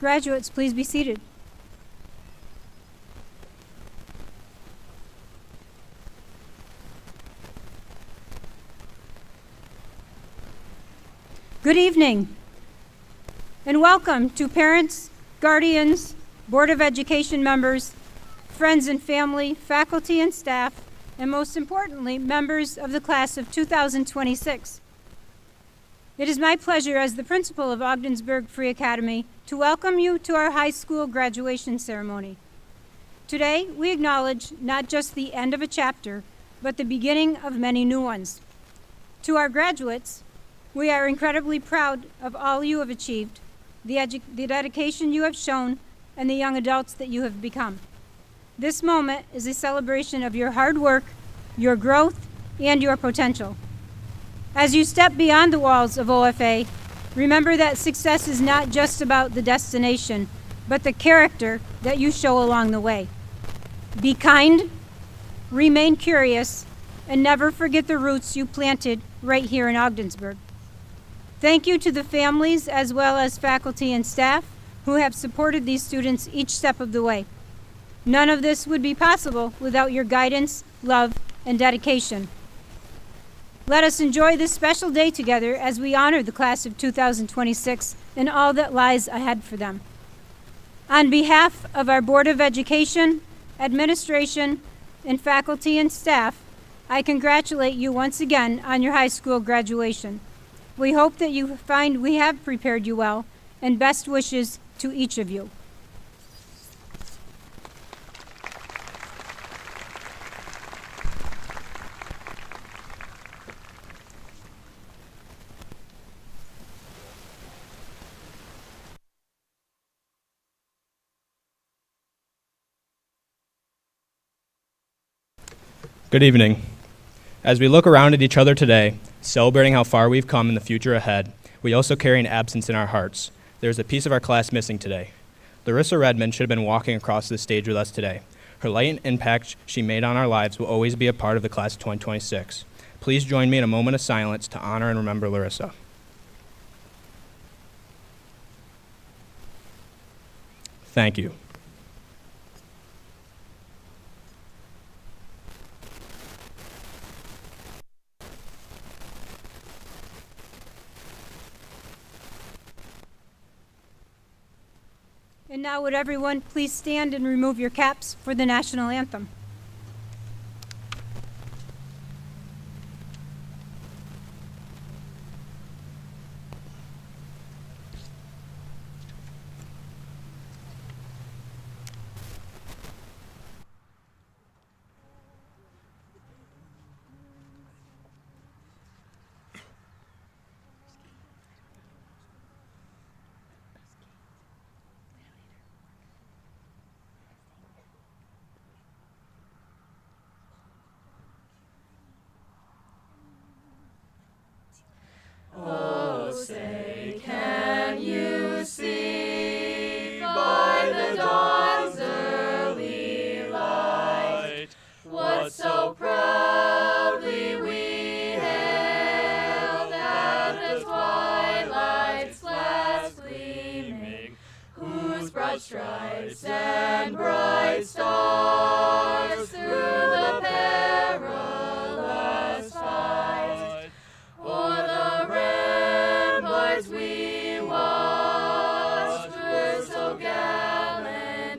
Graduates, please be seated. Good evening, and welcome to parents, guardians, Board of Education members, friends and family, faculty and staff, and most importantly, members of the class of 2026. It is my pleasure as the principal of Ogdensburg Free Academy to welcome you to our high school graduation ceremony. Today, we acknowledge not just the end of a chapter, but the beginning of many new ones. To our graduates, we are incredibly proud of all you have achieved, the dedication you have shown, and the young adults that you have become. This moment is a celebration of your hard work, your growth, and your potential. As you step beyond the walls of OFA, remember that success is not just about the destination, but the character that you show along the way. Be kind, remain curious, and never forget the roots you planted right here in Ogdensburg. Thank you to the families as well as faculty and staff who have supported these students each step of the way. None of this would be possible without your guidance, love, and dedication. Let us enjoy this special day together as we honor the class of 2026 and all that lies ahead for them. On behalf of our Board of Education, administration, and faculty and staff, I congratulate you once again on your high school graduation. We hope that you find we have prepared you well, and best wishes to each of you. Good evening. As we look around at each other today, celebrating how far we've come in the future ahead, we also carry an absence in our hearts. There's a piece of our class missing today. Larissa Redmond should have been walking across this stage with us today. Her light and impact she made on our lives will always be a part of the class of 2026. Please join me in a moment of silence to honor and remember Larissa. Thank you. And now would everyone please stand and remove your caps for the national anthem. Oh, say, can you see by the dawn's early light what so proudly we hailed at the twilight's last gleaming, whose broad stripes and bright stars through the perilous fight o'er the ramparts we watched were so gallantly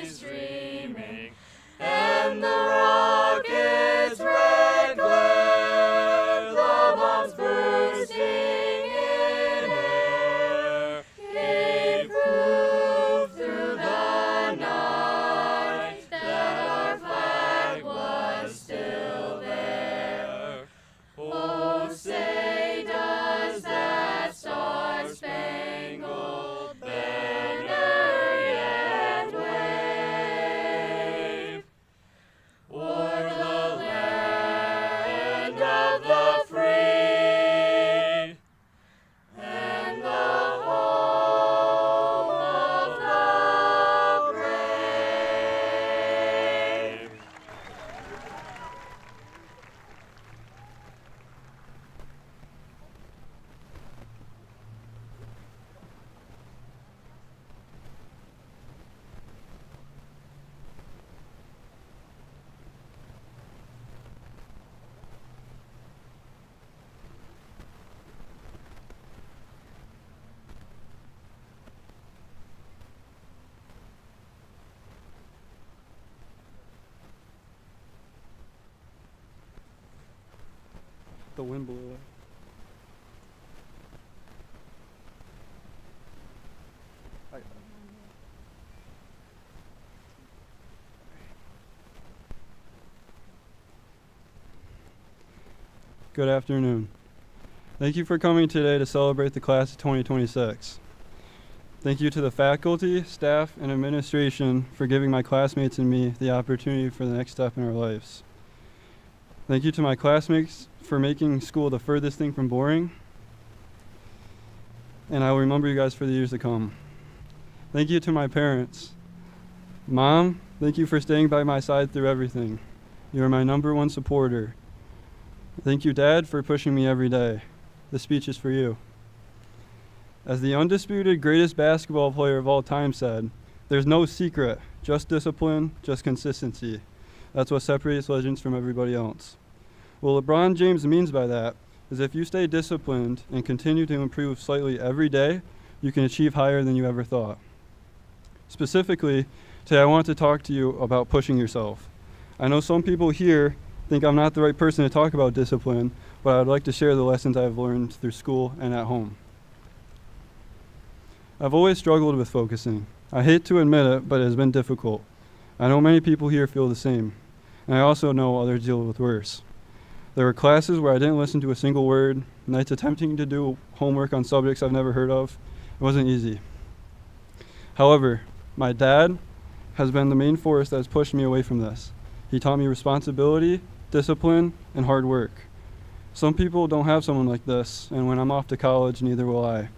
streaming, and the rocket's red glare, the bombs bursting in air, gave proof through the night that our flag was still there. Oh, say does that star the wind blew away. Good afternoon. Thank you for coming today to celebrate the class of 2026. Thank you to the faculty, staff, and administration for giving my classmates and me the opportunity for the next step in our lives. Thank you to my classmates for making school the furthest thing from boring. And I will remember you guys for the years to come. Thank you to my parents. Mom, thank you for staying by my side through everything. You are my #1 supporter. Thank you, Dad, for pushing me every day. This speech is for you. As the undisputed greatest basketball player of all time said, there's no secret, just discipline, just consistency. That's what separates legends from everybody else. What LeBron James means by that is if you stay disciplined and continue to improve slightly every day, you can achieve higher than you ever thought. Specifically, today I want to talk to you about pushing yourself. I know some people here think I'm not the right person to talk about discipline, but I'd like to share the lessons I've learned through school and at home. I've always struggled with focusing. I hate to admit it, but it has been difficult. I know many people here feel the same, and I also know others deal with worse. There were classes where I didn't listen to a single word, nights attempting to do homework on subjects I've never heard of. It wasn't easy. However, my dad has been the main force that has pushed me away from this. He taught me responsibility, discipline, and hard work. Some people don't have someone like this, and when I'm off to college, neither will I.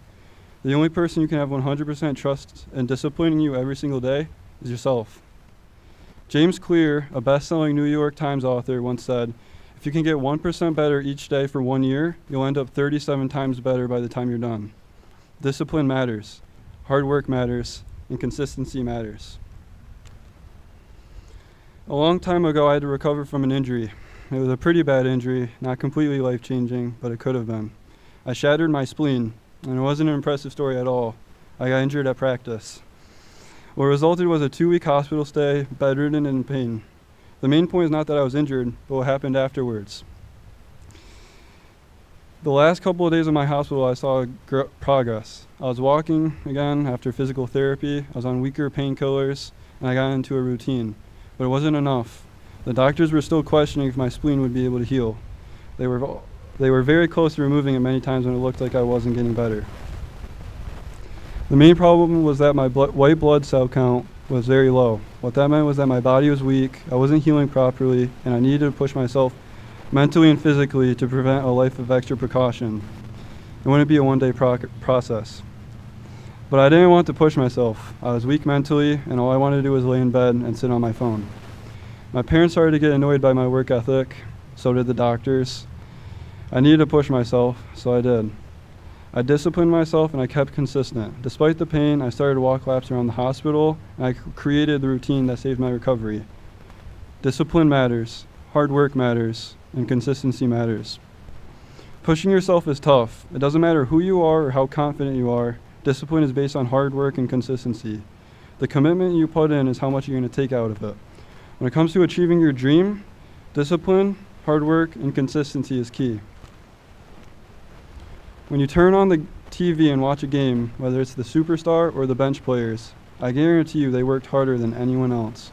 The only person you can have 100% trust in disciplining you every single day is yourself. James Clear, a best-selling New York Times author, once said, if you can get 1% better each day for 1 year, you'll end up 37 times better by the time you're done. Discipline matters, hard work matters, and consistency matters. A long time ago, I had to recover from an injury. It was a pretty bad injury, not completely life-changing, but it could have been. I shattered my spleen, and it wasn't an impressive story at all. I got injured at practice. What resulted was a 2-week hospital stay, bedridden and in pain. The main point is not that I was injured, but what happened afterwards. The last couple of days of my hospital, I saw progress. I was walking again after physical therapy. I was on weaker painkillers, and I got into a routine. But it wasn't enough. The doctors were still questioning if my spleen would be able to heal. They were very close to removing it many times when it looked like I wasn't getting better. The main problem was that my white blood cell count was very low. What that meant was that my body was weak, I wasn't healing properly, and I needed to push myself mentally and physically to prevent a life of extra precaution. It wouldn't be a one-day process. But I didn't want to push myself. I was weak mentally, and all I wanted to do was lay in bed and sit on my phone. My parents started to get annoyed by my work ethic, so did the doctors. I needed to push myself, so I did. I disciplined myself and I kept consistent. Despite the pain, I started walk laps around the hospital, and I created the routine that saved my recovery. Discipline matters, hard work matters, and consistency matters. Pushing yourself is tough. It doesn't matter who you are or how confident you are. Discipline is based on hard work and consistency. The commitment you put in is how much you're going to take out of it. When it comes to achieving your dream, discipline, hard work, and consistency is key. When you turn on the TV and watch a game, whether it's the superstar or the bench players, I guarantee you they worked harder than anyone else.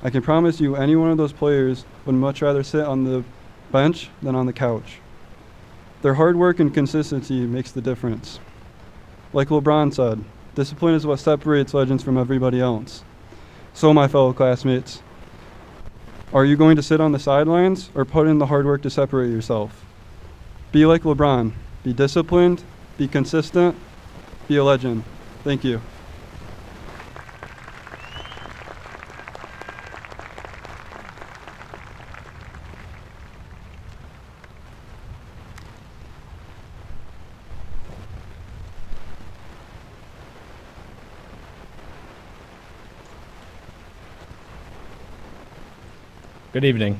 I can promise you any one of those players would much rather sit on the bench than on the couch. Their hard work and consistency makes the difference. Like LeBron said, discipline is what separates legends from everybody else. So my fellow classmates, are you going to sit on the sidelines or put in the hard work to separate yourself? Be like LeBron. Be disciplined, be consistent, be a legend. Thank you. Good evening.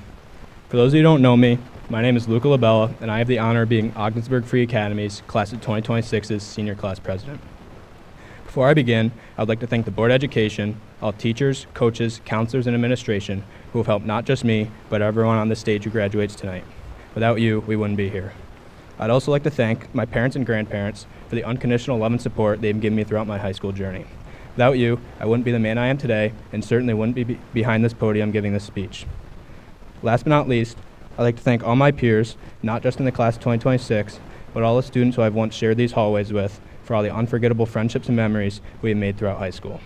For those of you who don't know me, my name is Luca Labella, and I have the honor of being Ogdensburg Free Academy's Class of 2026's Senior Class President. Before I begin, I would like to thank the Board of Education, all teachers, coaches, counselors, and administration who have helped not just me, but everyone on this stage who graduates tonight. Without you, we wouldn't be here. I'd also like to thank my parents and grandparents for the unconditional love and support they've given me throughout my high school journey. Without you, I wouldn't be the man I am today, and certainly wouldn't be behind this podium giving this speech. Last but not least, I'd like to thank all my peers, not just in the class of 2026, but all the students who I've once shared these hallways with, for all the unforgettable friendships and memories we have made throughout high school.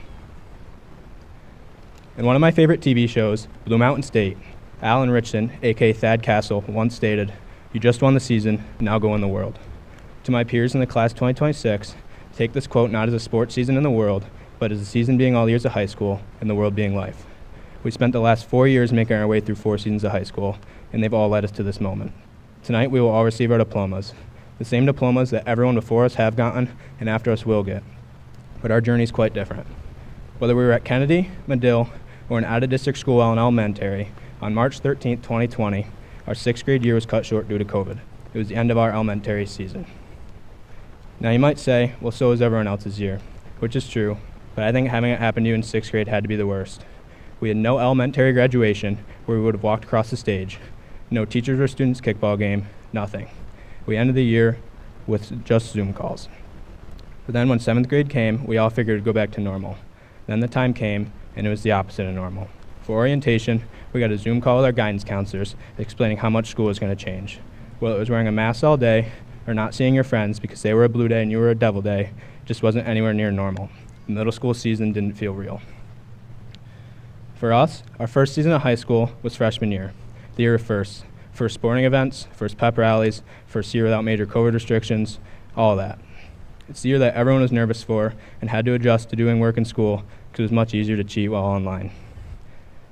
In one of my favorite TV shows, Blue Mountain State, Alan Richardson, aka Thad Castle, once stated, "You just won the season, now go win the world." To my peers in the class of 2026, take this quote not as a sports season in the world, but as a season being all years of high school and the world being life. We spent the last 4 years making our way through 4 seasons of high school, and they've all led us to this moment. Tonight we will all receive our diplomas, the same diplomas that everyone before us have gotten and after us will get. But our journey is quite different. Whether we were at Kennedy, Medill, or an out-of-district school while in elementary, on March 13, 2020, our 6th grade year was cut short due to COVID. It was the end of our elementary season. Now you might say, well, so is everyone else's year, which is true, but I think having it happen to you in 6th grade had to be the worst. We had no elementary graduation where we would have walked across the stage, no teachers or students kickball game, nothing. We ended the year with just Zoom calls. But then when 7th grade came, we all figured it'd go back to normal. Then the time came, and it was the opposite of normal. For orientation, we got a Zoom call with our guidance counselors explaining how much school was going to change. Whether it was wearing a mask all day or not seeing your friends because they were a blue day and you were a devil day, just wasn't anywhere near normal. The middle school season didn't feel real. For us, our first season of high school was freshman year, the year of firsts. First sporting events, first pep rallies, first year without major COVID restrictions, all of that. It's the year that everyone was nervous for and had to adjust to doing work in school because it was much easier to cheat while online.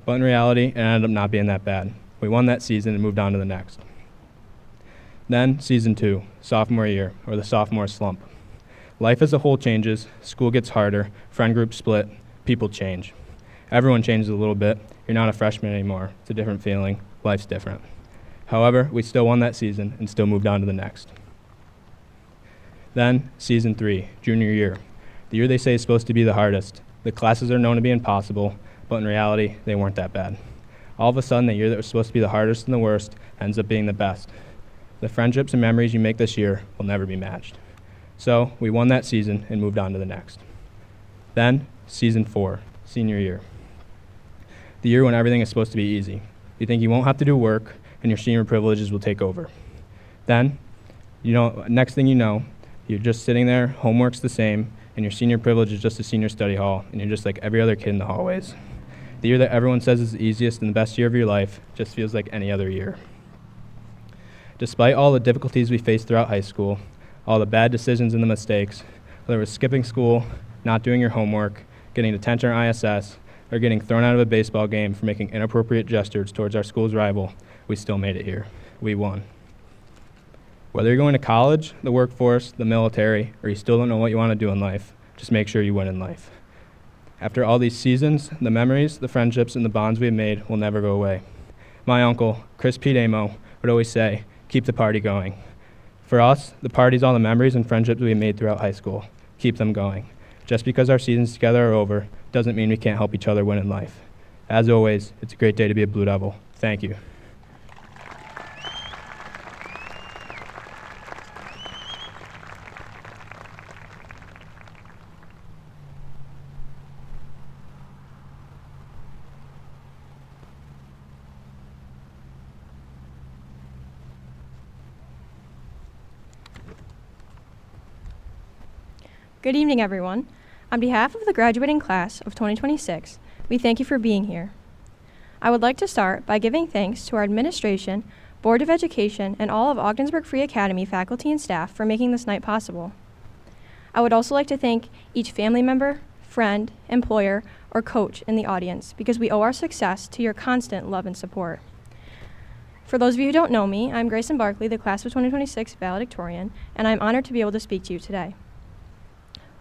But in reality, it ended up not being that bad. We won that season and moved on to the next. Then, season 2, sophomore year, or the sophomore slump. Life as a whole changes, school gets harder, friend groups split, people change. Everyone changes a little bit. You're not a freshman anymore. It's a different feeling. Life's different. However, we still won that season and still moved on to the next. Then, season 3, junior year. The year they say is supposed to be the hardest. The classes are known to be impossible, but in reality, they weren't that bad. All of a sudden, the year that was supposed to be the hardest and the worst ends up being the best. The friendships and memories you make this year will never be matched. So, we won that season and moved on to the next. Then, season 4, senior year. The year when everything is supposed to be easy. You think you won't have to do work, and your senior privileges will take over. Then, next thing you know, you're just sitting there, homework's the same, and your senior privilege is just a senior study hall, and you're just like every other kid in the hallways. The year that everyone says is the easiest and the best year of your life just feels like any other year. Despite all the difficulties we faced throughout high school, all the bad decisions and the mistakes, whether it was skipping school, not doing your homework, getting detention or ISS, or getting thrown out of a baseball game for making inappropriate gestures towards our school's rival, we still made it here. We won. Whether you're going to college, the workforce, the military, or you still don't know what you want to do in life, just make sure you win in life. After all these seasons, the memories, the friendships, and the bonds we've made will never go away. My uncle, Chris P. Damo, would always say, keep the party going. For us, the party's all the memories and friendships we made throughout high school. Keep them going. Just because our seasons together are over doesn't mean we can't help each other win in life. As always, it's a great day to be a Blue Devil. Thank you. Good evening, everyone. On behalf of the graduating class of 2026, we thank you for being here. I would like to start by giving thanks to our administration, Board of Education, and all of Ogdensburg Free Academy faculty and staff for making this night possible. I would also like to thank each family member, friend, employer, or coach in the audience because we owe our success to your constant love and support. For those of you who don't know me, I'm Grayson Barkley, the class of 2026 valedictorian, and I'm honored to be able to speak to you today.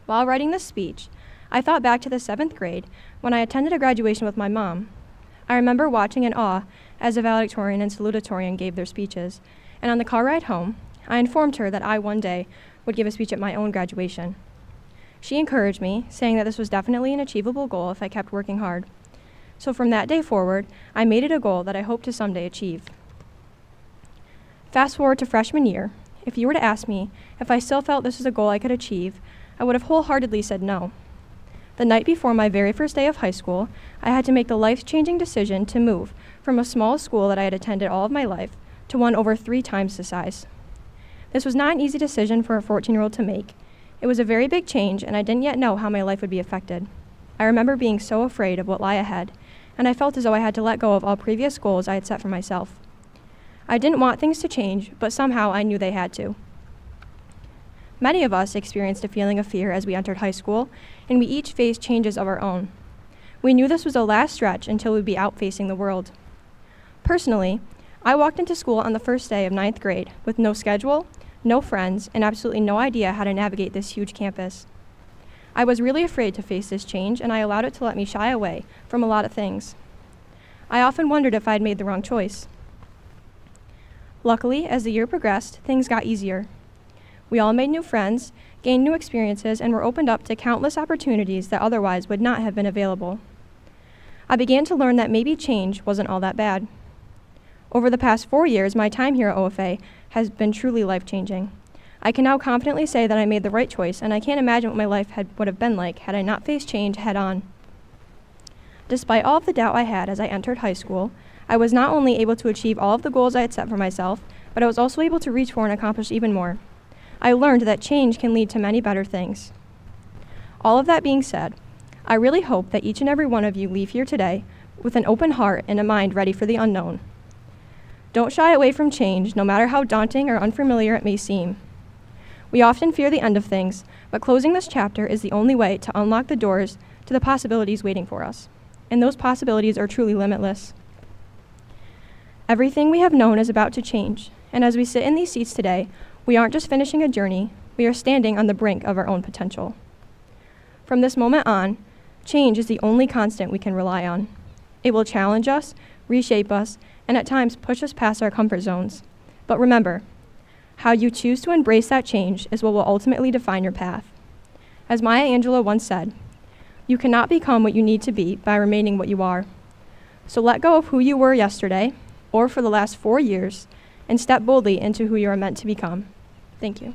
While writing this speech, I thought back to the 7th grade when I attended a graduation with my mom. I remember watching in awe as the valedictorian and salutatorian gave their speeches, and on the car ride home, I informed her that I one day would give a speech at my own graduation. She encouraged me, saying that this was definitely an achievable goal if I kept working hard. So from that day forward, I made it a goal that I hope to someday achieve. Fast forward to freshman year. If you were to ask me if I still felt this was a goal I could achieve, I would have wholeheartedly said no. The night before my very first day of high school, I had to make the life-changing decision to move from a small school that I had attended all of my life to one over 3 times the size. This was not an easy decision for a 14-year-old to make. It was a very big change, and I didn't yet know how my life would be affected. I remember being so afraid of what lay ahead, and I felt as though I had to let go of all previous goals I had set for myself. I didn't want things to change, but somehow I knew they had to. Many of us experienced a feeling of fear as we entered high school, and we each faced changes of our own. We knew this was the last stretch until we'd be out facing the world. Personally, I walked into school on the first day of 9th grade with no schedule, no friends, and absolutely no idea how to navigate this huge campus. I was really afraid to face this change, and I allowed it to let me shy away from a lot of things. I often wondered if I'd made the wrong choice. Luckily, as the year progressed, things got easier. We all made new friends, gained new experiences, and were opened up to countless opportunities that otherwise would not have been available. I began to learn that maybe change wasn't all that bad. Over the past 4 years, my time here at OFA has been truly life-changing. I can now confidently say that I made the right choice, and I can't imagine what my life would have been like had I not faced change head-on. Despite all of the doubt I had as I entered high school, I was not only able to achieve all of the goals I had set for myself, but I was also able to reach for and accomplish even more. I learned that change can lead to many better things. All of that being said, I really hope that each and every one of you leave here today with an open heart and a mind ready for the unknown. Don't shy away from change, no matter how daunting or unfamiliar it may seem. We often fear the end of things, but closing this chapter is the only way to unlock the doors to the possibilities waiting for us. And those possibilities are truly limitless. Everything we have known is about to change, and as we sit in these seats today, we aren't just finishing a journey, we are standing on the brink of our own potential. From this moment on, change is the only constant we can rely on. It will challenge us, reshape us, and at times push us past our comfort zones. But remember, how you choose to embrace that change is what will ultimately define your path. As Maya Angelou once said, you cannot become what you need to be by remaining what you are. So let go of who you were yesterday, or for the last 4 years, and step boldly into who you are meant to become. Thank you.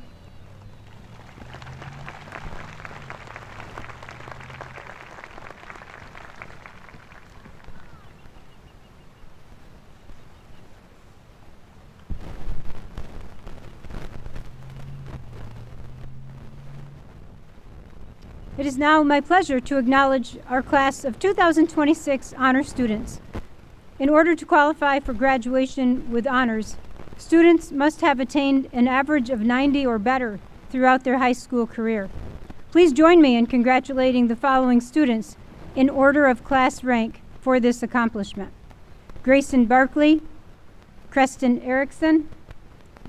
It is now my pleasure to acknowledge our class of 2026 honor students. In order to qualify for graduation with honors, students must have attained an average of 90 or better throughout their high school career. Please join me in congratulating the following students in order of class rank for this accomplishment: Grayson Barkley, Creston Erickson,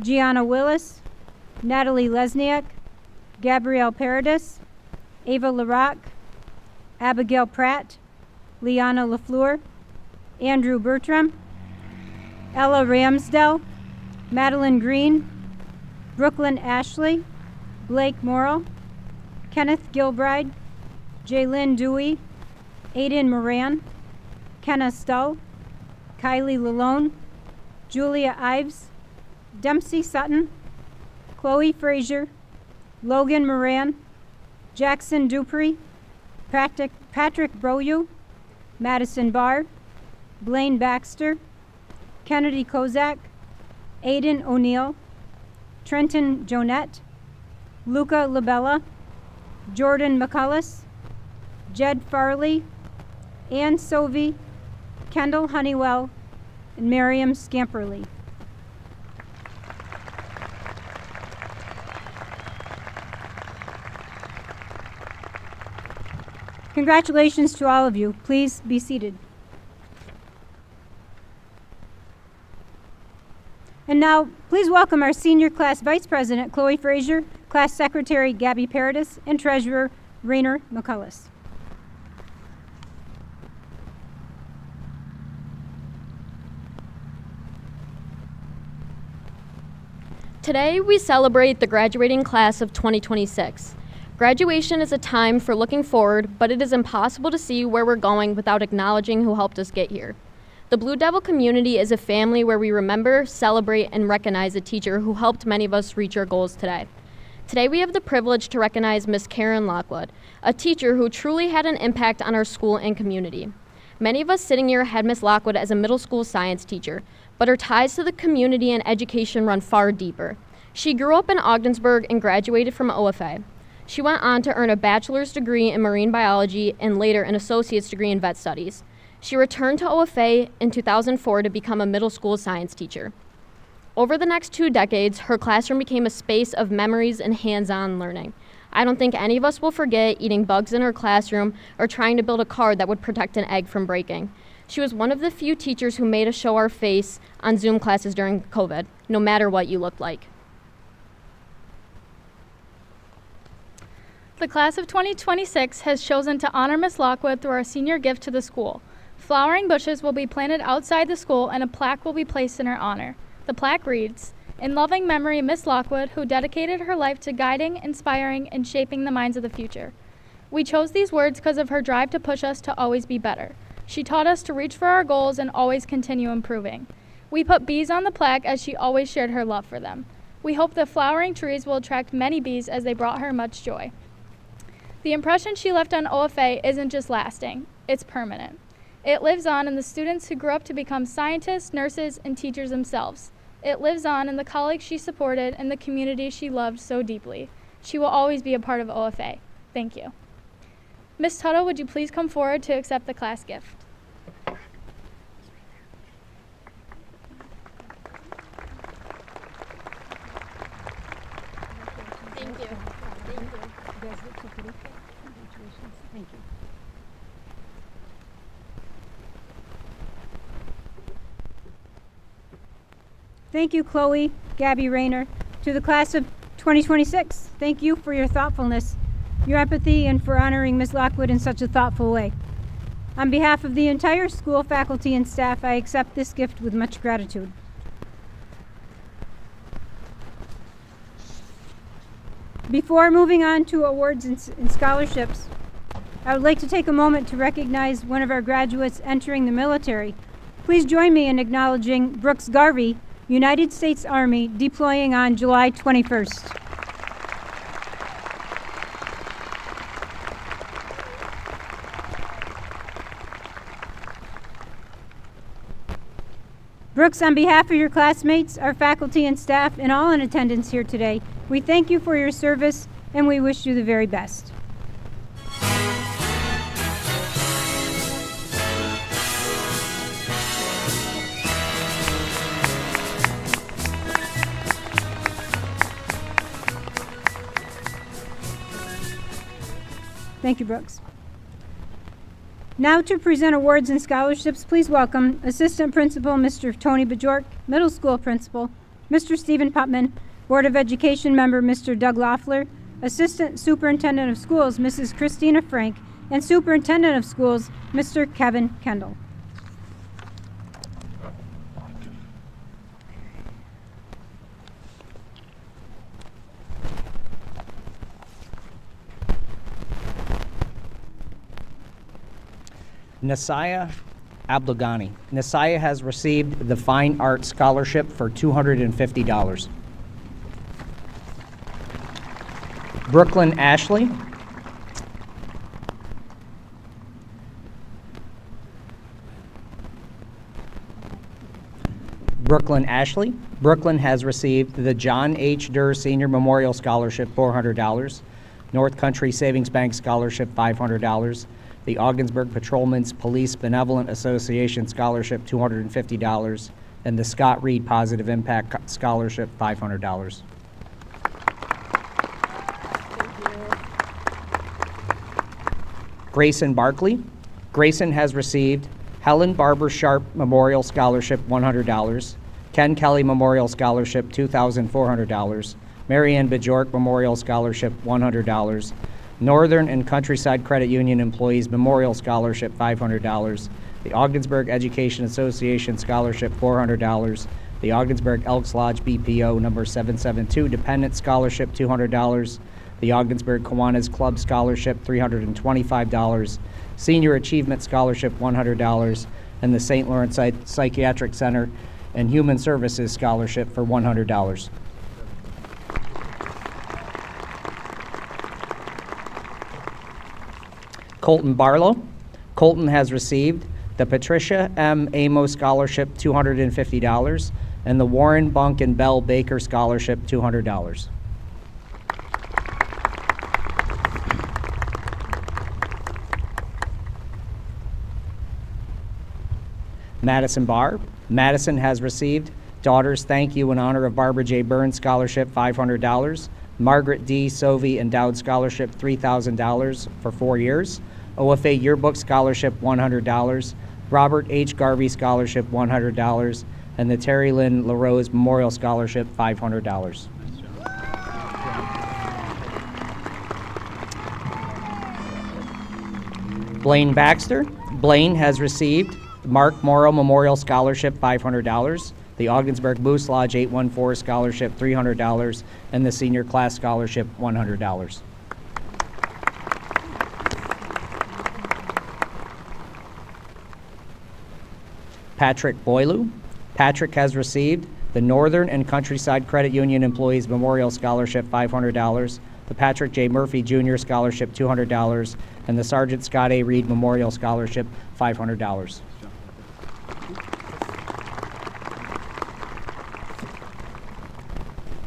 Gianna Willis, Natalie Lesniak, Gabrielle Paradis, Ava LaRock, Abigail Pratt, Liana LaFleur, Andrew Bertram, Ella Ramsdell, Madeline Green, Brooklyn Ashley, Blake Morrill, Kenneth Gilbride, Jaylyn Dewey, Aiden Moran, Kenna Stull, Kylie Lalone, Julia Ives, Dempsey Sutton, Chloe Frazier, Logan Moran, Jackson Dupree, Patrick Broyu, Madison Barr, Blaine Baxter, Kennedy Kozak, Aiden O'Neill, Trenton Jonette, Luca Labella, Jordan McCullis, Jed Farley, Ann Sovey, Kendall Honeywell, and Miriam Scamperly. Congratulations to all of you. Please be seated. And now, please welcome our senior class vice president, Chloe Frazier, class secretary, Gabby Paradis, and treasurer, Rainer McCullis. Today, we celebrate the graduating class of 2026. Graduation is a time for looking forward, but it is impossible to see where we're going without acknowledging who helped us get here. The Blue Devil community is a family where we remember, celebrate, and recognize a teacher who helped many of us reach our goals today. Today we have the privilege to recognize Miss Karen Lockwood, a teacher who truly had an impact on our school and community. Many of us sitting here had Miss Lockwood as a middle school science teacher, but her ties to the community and education run far deeper. She grew up in Ogdensburg and graduated from OFA. She went on to earn a bachelor's degree in marine biology and later an associate's degree in vet studies. She returned to OFA in 2004 to become a middle school science teacher. Over the next 2 decades, her classroom became a space of memories and hands-on learning. I don't think any of us will forget eating bugs in her classroom or trying to build a car that would protect an egg from breaking. She was one of the few teachers who made us show our face on Zoom classes during COVID, no matter what you looked like. The class of 2026 has chosen to honor Miss Lockwood through our senior gift to the school. Flowering bushes will be planted outside the school and a plaque will be placed in her honor. The plaque reads, "In loving memory of Miss Lockwood, who dedicated her life to guiding, inspiring, and shaping the minds of the future." We chose these words because of her drive to push us to always be better. She taught us to reach for our goals and always continue improving. We put bees on the plaque as she always shared her love for them. We hope the flowering trees will attract many bees as they brought her much joy. The impression she left on OFA isn't just lasting, it's permanent. It lives on in the students who grew up to become scientists, nurses, and teachers themselves. It lives on in the colleagues she supported and the community she loved so deeply. She will always be a part of OFA. Thank you. Ms. Tuttle, would you please come forward to accept the class gift? Thank you. Thank you. Thank you, Chloe, Gabby Rayner. To the class of 2026, thank you for your thoughtfulness, your empathy, and for honoring Ms. Lockwood in such a thoughtful way. On behalf of the entire school, faculty, and staff, I accept this gift with much gratitude. Before moving on to awards and scholarships, I would like to take a moment to recognize one of our graduates entering the military. Please join me in acknowledging Brooks Garvey, United States Army, deploying on July 21st. Brooks, on behalf of your classmates, our faculty and staff, and all in attendance here today, we thank you for your service and we wish you the very best. Thank you, Brooks. Now to present awards and scholarships, please welcome Assistant Principal Mr. Tony Bajork, Middle School Principal, Mr. Stephen Putman, Board of Education Member Mr. Doug Loeffler, Assistant Superintendent of Schools Mrs. Christina Frank, and Superintendent of Schools Mr. Kevin Kendall. Nasaya Abdulghani. Nasaya has received the Fine Arts Scholarship for $250. Brooklyn Ashley. Brooklyn Ashley. Brooklyn has received the John H. Durr Senior Memorial Scholarship, $400. North Country Savings Bank Scholarship, $500. The Ogdensburg Patrolmen's Police Benevolent Association Scholarship, $250, and the Scott Reed Positive Impact Scholarship, $500. Grayson Barkley. Grayson has received Helen Barber Sharp Memorial Scholarship, $100, Ken Kelly Memorial Scholarship, $2,400, Marianne Bajork Memorial Scholarship, $100, Northern and Countryside Credit Union Employees Memorial Scholarship, $500, the Ogdensburg Education Association Scholarship, $400, the Ogdensburg Elks Lodge BPO number 772 Dependent Scholarship, $200, the Ogdensburg Kiwanis Club Scholarship, $325, Senior Achievement Scholarship, $100, and the St. Lawrence Psychiatric Center and Human Services Scholarship for $100. Colton Barlow. Colton has received the Patricia M. Amos Scholarship, $250, and the Warren Bunk and Bell Baker Scholarship, $200. Madison Barr. Madison has received Daughters Thank You in honor of Barbara J. Burns Scholarship, $500, Margaret D. Sovey Endowed Scholarship, $3,000 for 4 years, OFA Yearbook Scholarship, $100, Robert H. Garvey Scholarship, $100, and the Terry Lynn LaRose Memorial Scholarship, $500. Blaine Baxter. Blaine has received the Mark Morrow Memorial Scholarship, $500, the Ogdensburg Moose Lodge 814 Scholarship, $300, and the Senior Class Scholarship, $100. Patrick Boileau. Patrick has received the Northern and Countryside Credit Union Employees Memorial Scholarship, $500, the Patrick J. Murphy Jr. Scholarship, $200, and the Sergeant Scott A. Reed Memorial Scholarship, $500.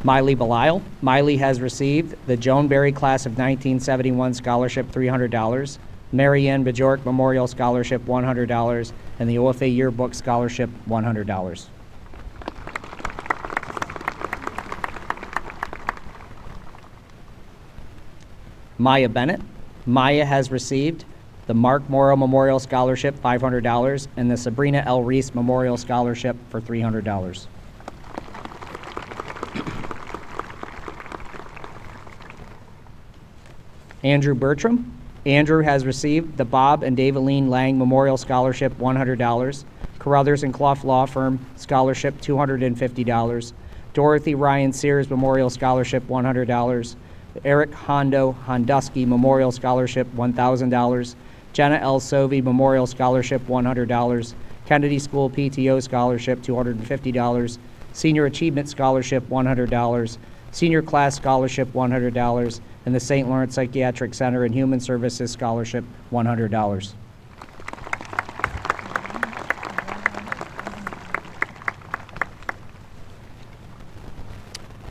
Miley Belisle. Miley has received the Joan Berry Class of 1971 Scholarship, $300, Mary Ann Bajork Memorial Scholarship, $100, and the OFA Yearbook Scholarship, $100. Maya Bennett. Maya has received the Mark Morrow Memorial Scholarship, $500, and the Sabrina L. Reese Memorial Scholarship for $300. Andrew Bertram. Andrew has received the Bob and Daveline Lang Memorial Scholarship, $100, Carruthers and Clough Law Firm Scholarship, $250, Dorothy Ryan Sears Memorial Scholarship, $100, Eric Hondo Hondusky Memorial Scholarship, $1,000, Jenna L. Sovey Memorial Scholarship, $100, Kennedy School PTO Scholarship, $250, Senior Achievement Scholarship, $100, Senior Class Scholarship, $100, and the St. Lawrence Psychiatric Center and Human Services Scholarship, $100.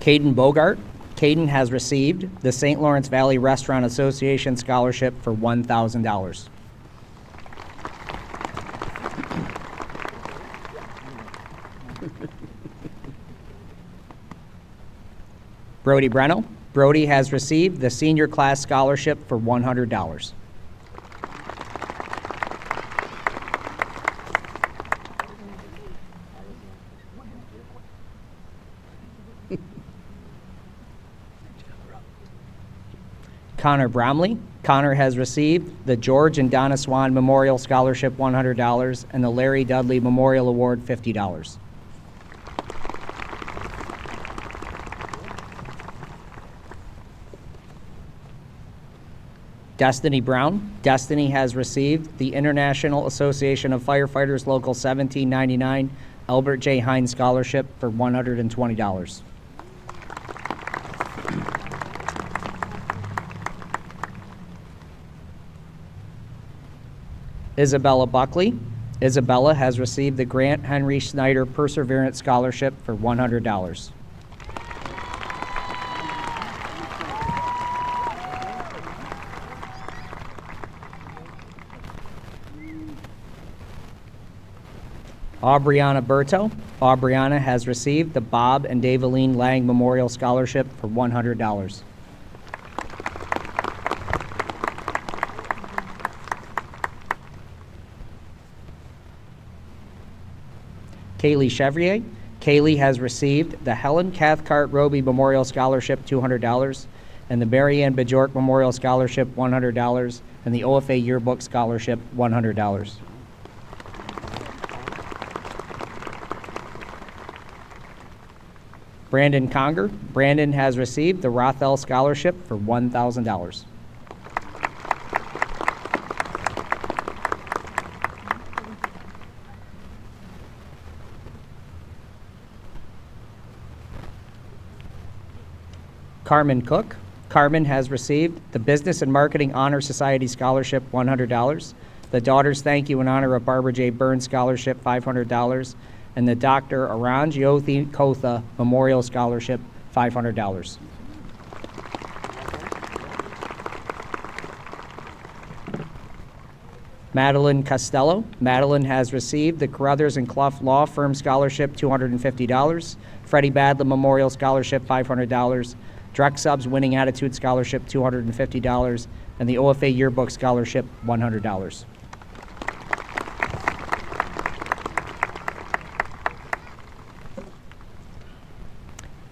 Caden Bogart. Caden has received the St. Lawrence Valley Restaurant Association Scholarship for $1,000. Brody Breno. Brody has received the Senior Class Scholarship for $100. Connor Bromley. Connor has received the George and Donna Swan Memorial Scholarship, $100, and the Larry Dudley Memorial Award, $50. Destiny Brown. Destiny has received the International Association of Firefighters Local 1799 Albert J. Hines Scholarship for $120. Isabella Buckley. Isabella has received the Grant Henry Snyder Perseverance Scholarship for $100. Aubriana Berto. Aubriana has received the Bob and Daveline Lang Memorial Scholarship for $100. Kaylee Chevrier. Kaylee has received the Helen Cathcart Roby Memorial Scholarship, $200, and the Mary Ann Bajork Memorial Scholarship, $100, and the OFA Yearbook Scholarship, $100. Brandon Conger. Brandon has received the Rothell Scholarship for $1,000. Carmen Cook. Carmen has received the Business and Marketing Honor Society Scholarship, $100, the Daughters Thank You in Honor of Barbara J. Burns Scholarship, $500, and the Dr. Aran Jyothi Kotha Memorial Scholarship, $500. Madeline Costello. Madeline has received the Carruthers and Clough Law Firm Scholarship, $250, Freddie Badlam Memorial Scholarship, $500, Drek Subs Winning Attitude Scholarship, $250, and the OFA Yearbook Scholarship, $100.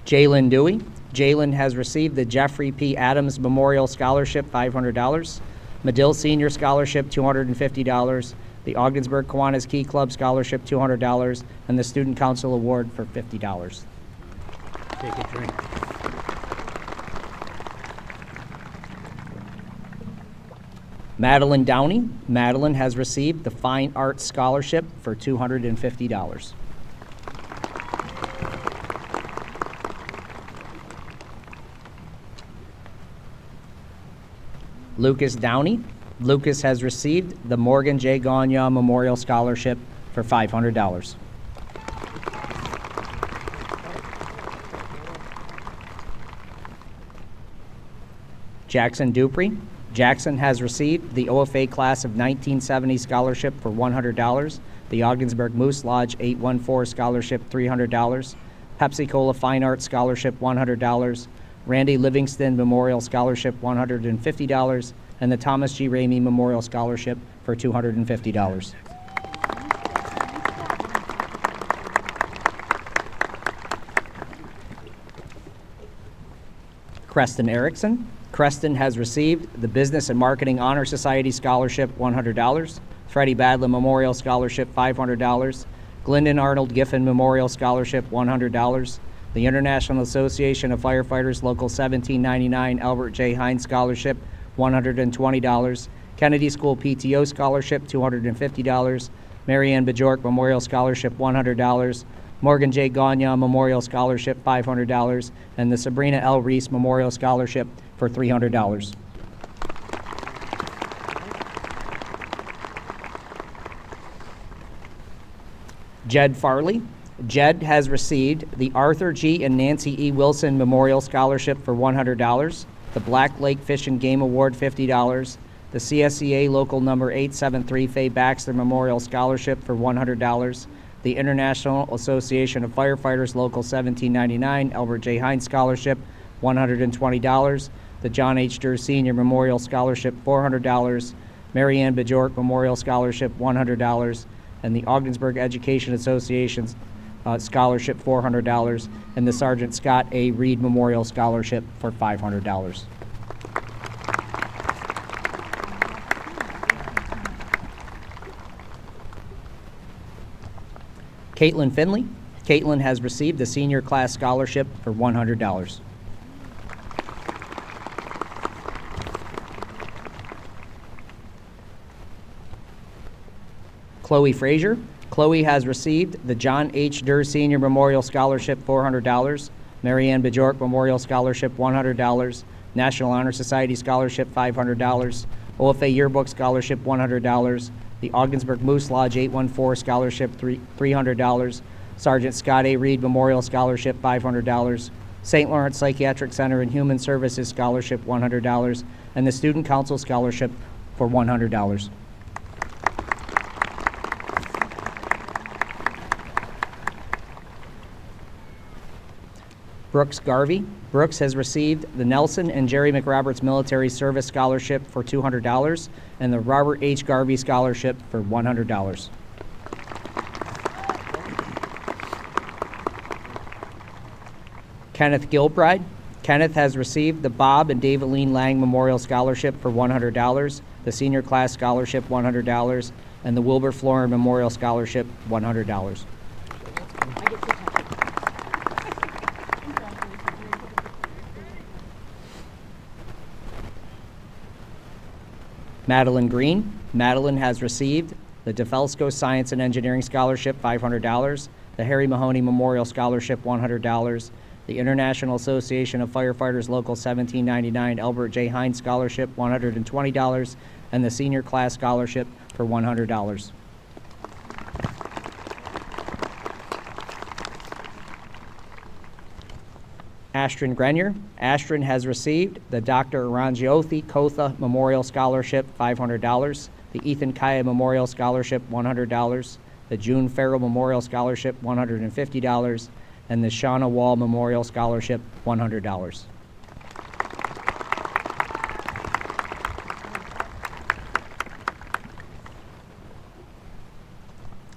Jalen Dewey. Jalen has received the Jeffrey P. Adams Memorial Scholarship, $500, Medill Senior Scholarship, $250, the Ogdensburg Kiwanis Key Club Scholarship, $200, and the Student Council Award for $50. Take a drink. Madeline Downey. Madeline has received the Fine Arts Scholarship for $250. Lucas Downey. Lucas has received the Morgan J. Gagnon Memorial Scholarship for $500. Jackson Dupree. Jackson has received the OFA Class of 1970 Scholarship for $100, the Ogdensburg Moose Lodge 814 Scholarship, $300, Pepsi Cola Fine Arts Scholarship, $100, Randy Livingston Memorial Scholarship, $150, and the Thomas G. Ramey Memorial Scholarship for $250. Creston Erickson. Creston has received the Business and Marketing Honor Society Scholarship, $100, Freddie Badlam Memorial Scholarship, $500, Glendon Arnold Giffen Memorial Scholarship, $100, the International Association of Firefighters Local 1799 Albert J. Hines Scholarship, $120, Kennedy School PTO Scholarship, $250, Marianne Bajork Memorial Scholarship, $100, Morgan J. Gagnon Memorial Scholarship, $500, and the Sabrina L. Reese Memorial Scholarship for $300. Jed Farley. Jed has received the Arthur G. and Nancy E. Wilson Memorial Scholarship for $100, the Black Lake Fish and Game Award, $50, the CSEA Local Number 873 Faye Baxter Memorial Scholarship for $100, the International Association of Firefighters Local 1799 Albert J. Hines Scholarship, $120, the John H. Durr Senior Memorial Scholarship, $400, Marianne Bajork Memorial Scholarship, $100, and the Ogdensburg Education Association's Scholarship, $400, and the Sergeant Scott A. Reed Memorial Scholarship for $500. Caitlin Finley. Caitlin has received the Senior Class Scholarship for $100. Chloe Frazier. Chloe has received the John H. Durr Senior Memorial Scholarship, $400, Marianne Bajork Memorial Scholarship, $100, National Honor Society Scholarship, $500, OFA Yearbook Scholarship, $100, the Ogdensburg Moose Lodge 814 Scholarship, $300, Sergeant Scott A. Reed Memorial Scholarship, $500, St. Lawrence Psychiatric Center and Human Services Scholarship, $100, and the Student Council Scholarship for $100. Brooks Garvey. Brooks has received the Nelson and Jerry McRoberts Military Service Scholarship for $200 and the Robert H. Garvey Scholarship for $100. Kenneth Gilbride. Kenneth has received the Bob and Daveline Lang Memorial Scholarship for $100, the Senior Class Scholarship, $100, and the Wilbur Florin Memorial Scholarship, $100. Madeline Green. Madeline has received the DeFelsco Science and Engineering Scholarship, $500, the Harry Mahoney Memorial Scholarship, $100, The International Association of Firefighters Local 1799 Albert J. Hines Scholarship, $120, and the Senior Class Scholarship for $100. Astrid Grenier. Astrid has received the Dr. Rangiothi Kotha Memorial Scholarship, $500, the Ethan Kaya Memorial Scholarship, $100, the June Farrell Memorial Scholarship, $150, and the Shauna Wall Memorial Scholarship, $100.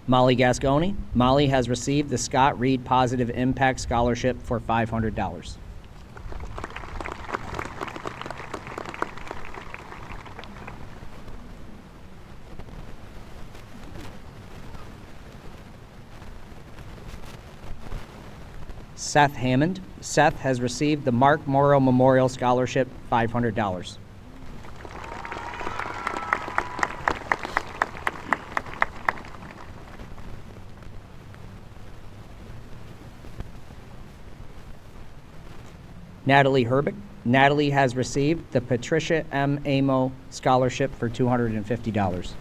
Molly Gasconi. Molly has received the Scott Reed Positive Impact Scholarship for $500. Seth Hammond. Seth has received the Mark Morrow Memorial Scholarship, $500. Natalie Herbeck. Natalie has received the Patricia M. Amo Scholarship for $250.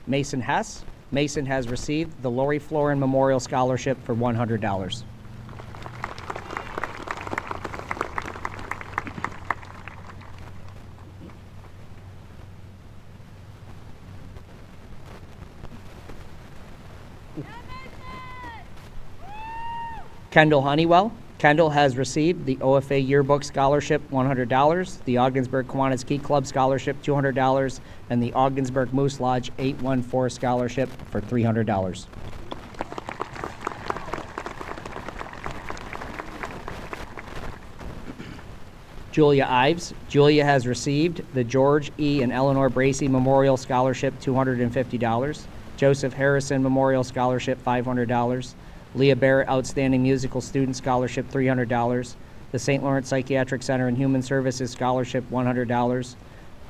Mason Hess. Mason has received the Lori Florin Memorial Scholarship for $100. Kendall Honeywell. Kendall has received the OFA Yearbook Scholarship, $100, the Ogdensburg Kiwanis Key Club Scholarship, $200, and the Ogdensburg Moose Lodge 814 Scholarship for $300. Julia Ives. Julia has received the George E. and Eleanor Bracey Memorial Scholarship, $250, Joseph Harrison Memorial Scholarship, $500, Leah Barrett Outstanding Musical Student Scholarship, $300, the St. Lawrence Psychiatric Center and Human Services Scholarship, $100,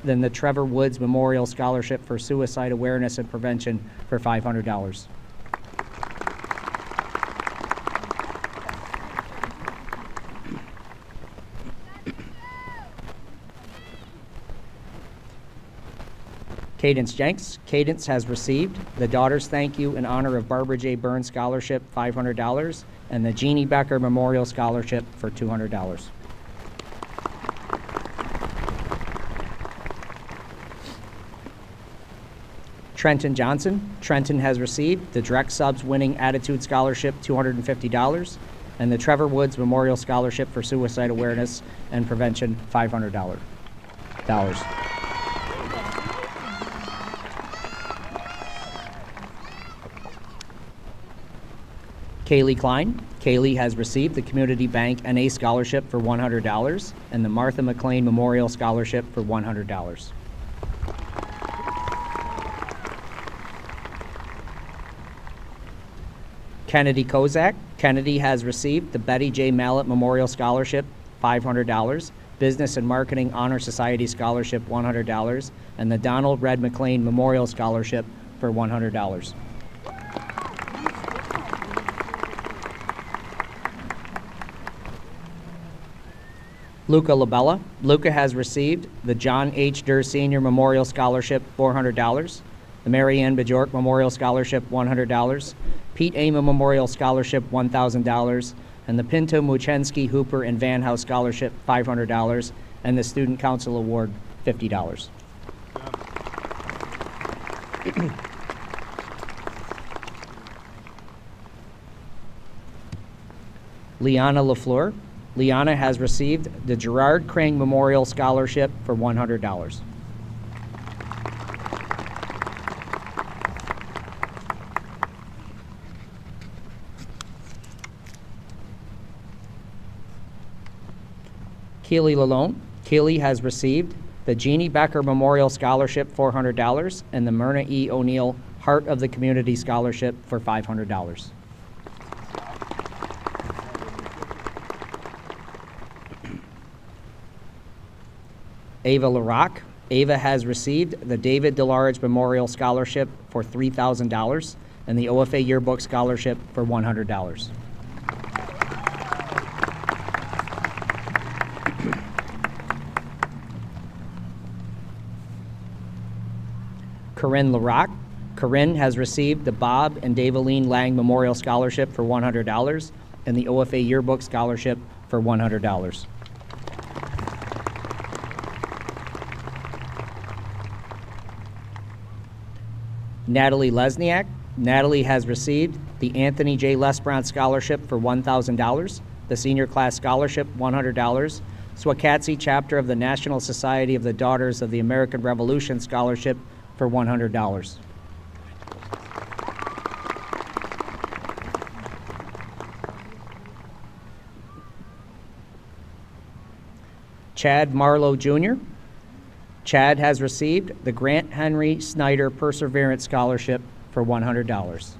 then the Trevor Woods Memorial Scholarship for Suicide Awareness and Prevention for $500. Cadence Jenks. Cadence has received the Daughters Thank You in honor of Barbara J. Burns Scholarship, $500, and the Jeannie Becker Memorial Scholarship for $200. Trenton Johnson. Trenton has received the Direct Subs Winning Attitude Scholarship, $250, and the Trevor Woods Memorial Scholarship for Suicide Awareness and Prevention, $500. Kaylee Klein. Kaylee has received the Community Bank NA Scholarship for $100 and the Martha McLean Memorial Scholarship for $100. Kennedy Kozak. Kennedy has received the Betty J. Mallet Memorial Scholarship, $500, Business and Marketing Honor Society Scholarship, $100, and the Donald Red McLean Memorial Scholarship for $100. Luca Labella. Luca has received the John H. Durr Senior Memorial Scholarship, $400, the Mary Ann Bajork Memorial Scholarship, $100, Pete Amo Memorial Scholarship, $1,000, and the Pinto Muchensky Hooper and Van House Scholarship, $500, and the Student Council Award, $50. Liana LaFleur. Liana has received the Gerard Crane Memorial Scholarship for $100. Keely Lalone. Keely has received the Jeannie Becker Memorial Scholarship, $400, and the Myrna E. O'Neill Heart of the Community Scholarship for $500. Ava LaRock. Ava has received the David DeLarge Memorial Scholarship for $3,000 and the OFA Yearbook Scholarship for $100. Corinne LaRock. Corinne has received the Bob and Daveline Lang Memorial Scholarship for $100 and the OFA Yearbook Scholarship for $100. Natalie Lesniak. Natalie has received the Anthony J. Lesbrant Scholarship for $1,000, the Senior Class Scholarship $100, Swakatsi Chapter of the National Society of the Daughters of the American Revolution Scholarship for $100. Chad Marlowe Jr. Chad has received the Grant Henry Snyder Perseverance Scholarship for $100.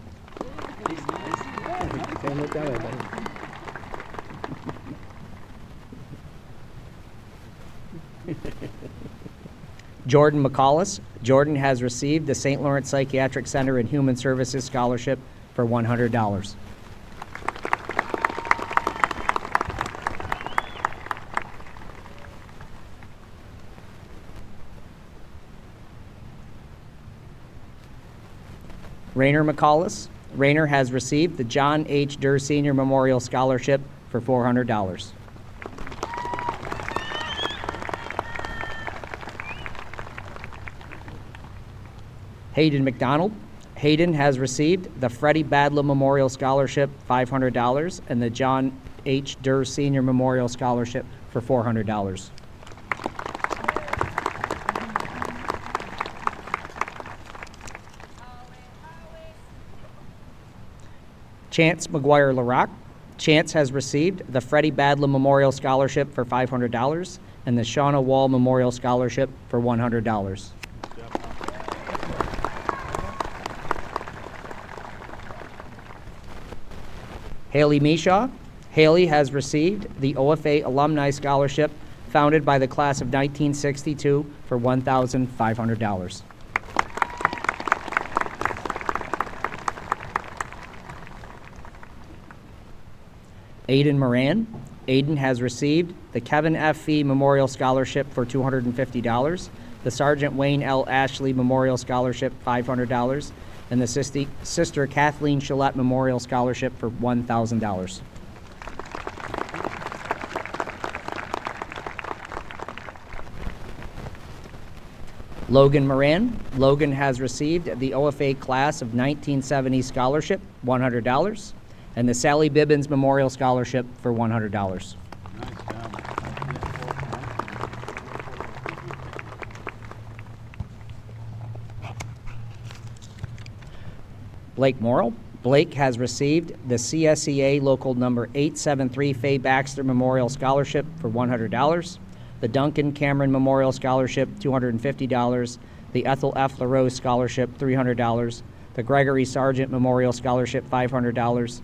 Jordan McCallis. Jordan has received the St. Lawrence Psychiatric Center and Human Services Scholarship for $100. Rainer McCallis. Rainer has received the John H. Durr Senior Memorial Scholarship for $400. Hayden McDonald. Hayden has received the Freddie Badlam Memorial Scholarship, $500, and the John H. Durr Senior Memorial Scholarship for $400. Chance McGuire LaRock. Chance has received the Freddie Badlam Memorial Scholarship for $500 and the Shauna Wall Memorial Scholarship for $100. Haley Mishaw. Haley has received the OFA Alumni Scholarship founded by the class of 1962 for $1,500. Aiden Moran. Aiden has received the Kevin F. Fee Memorial Scholarship for $250, the Sergeant Wayne L. Ashley Memorial Scholarship $500, and the Sister Kathleen Gillette Memorial Scholarship for $1,000. Logan Moran. Logan has received the OFA Class of 1970 Scholarship, $100, and the Sally Bibbins Memorial Scholarship for $100. Blake Morrill. Blake has received the CSEA Local Number 873 Faye Baxter Memorial Scholarship for $100, the Duncan Cameron Memorial Scholarship $250, the Ethel F. LaRose Scholarship $300, the Gregory Sargent Memorial Scholarship $500,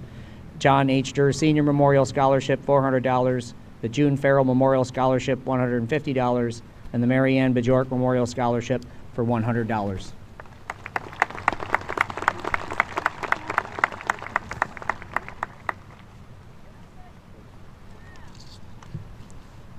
John H. Durr Senior Memorial Scholarship $400, the June Farrell Memorial Scholarship $150, and the Mary Ann Bajork Memorial Scholarship for $100.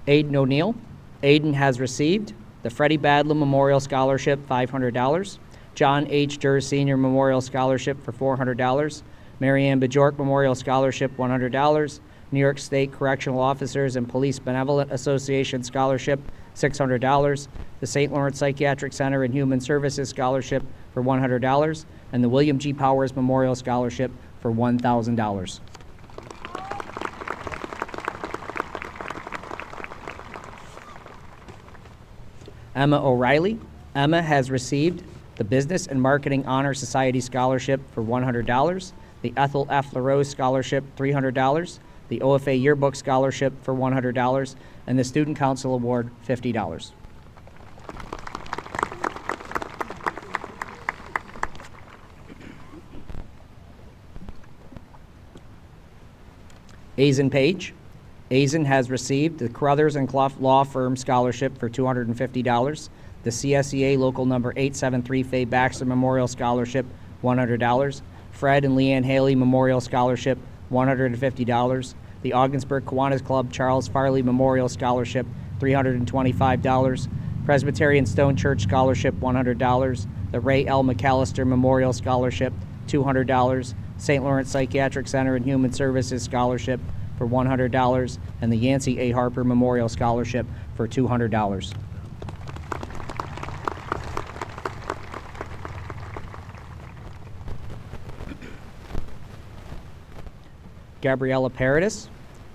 Aiden O'Neill. Aiden has received the Freddie Badlam Memorial Scholarship $500, John H. Durr Senior Memorial Scholarship for $400, Mary Ann Bajork Memorial Scholarship $100, New York State Correctional Officers and Police Benevolent Association Scholarship $600, the St. Lawrence Psychiatric Center and Human Services Scholarship for $100, and the William G. Powers Memorial Scholarship for $1,000. Emma O'Reilly. Emma has received the Business and Marketing Honor Society Scholarship for $100, the Ethel F. LaRose Scholarship $300, the OFA Yearbook Scholarship for $100, and the Student Council Award $50. Azen Page. Azen has received the Crothers and Clough Law Firm Scholarship for $250, the CSEA Local Number 873 Faye Baxter Memorial Scholarship, $100. Fred and Leanne Haley Memorial Scholarship, $150. The Ogdensburg Kiwanis Club Charles Farley Memorial Scholarship, $325. Presbyterian Stone Church Scholarship, $100. The Ray L. McAllister Memorial Scholarship, $200. St. Lawrence Psychiatric Center and Human Services Scholarship for $100, and the Yancey A. Harper Memorial Scholarship for $200. Gabriella Paradis.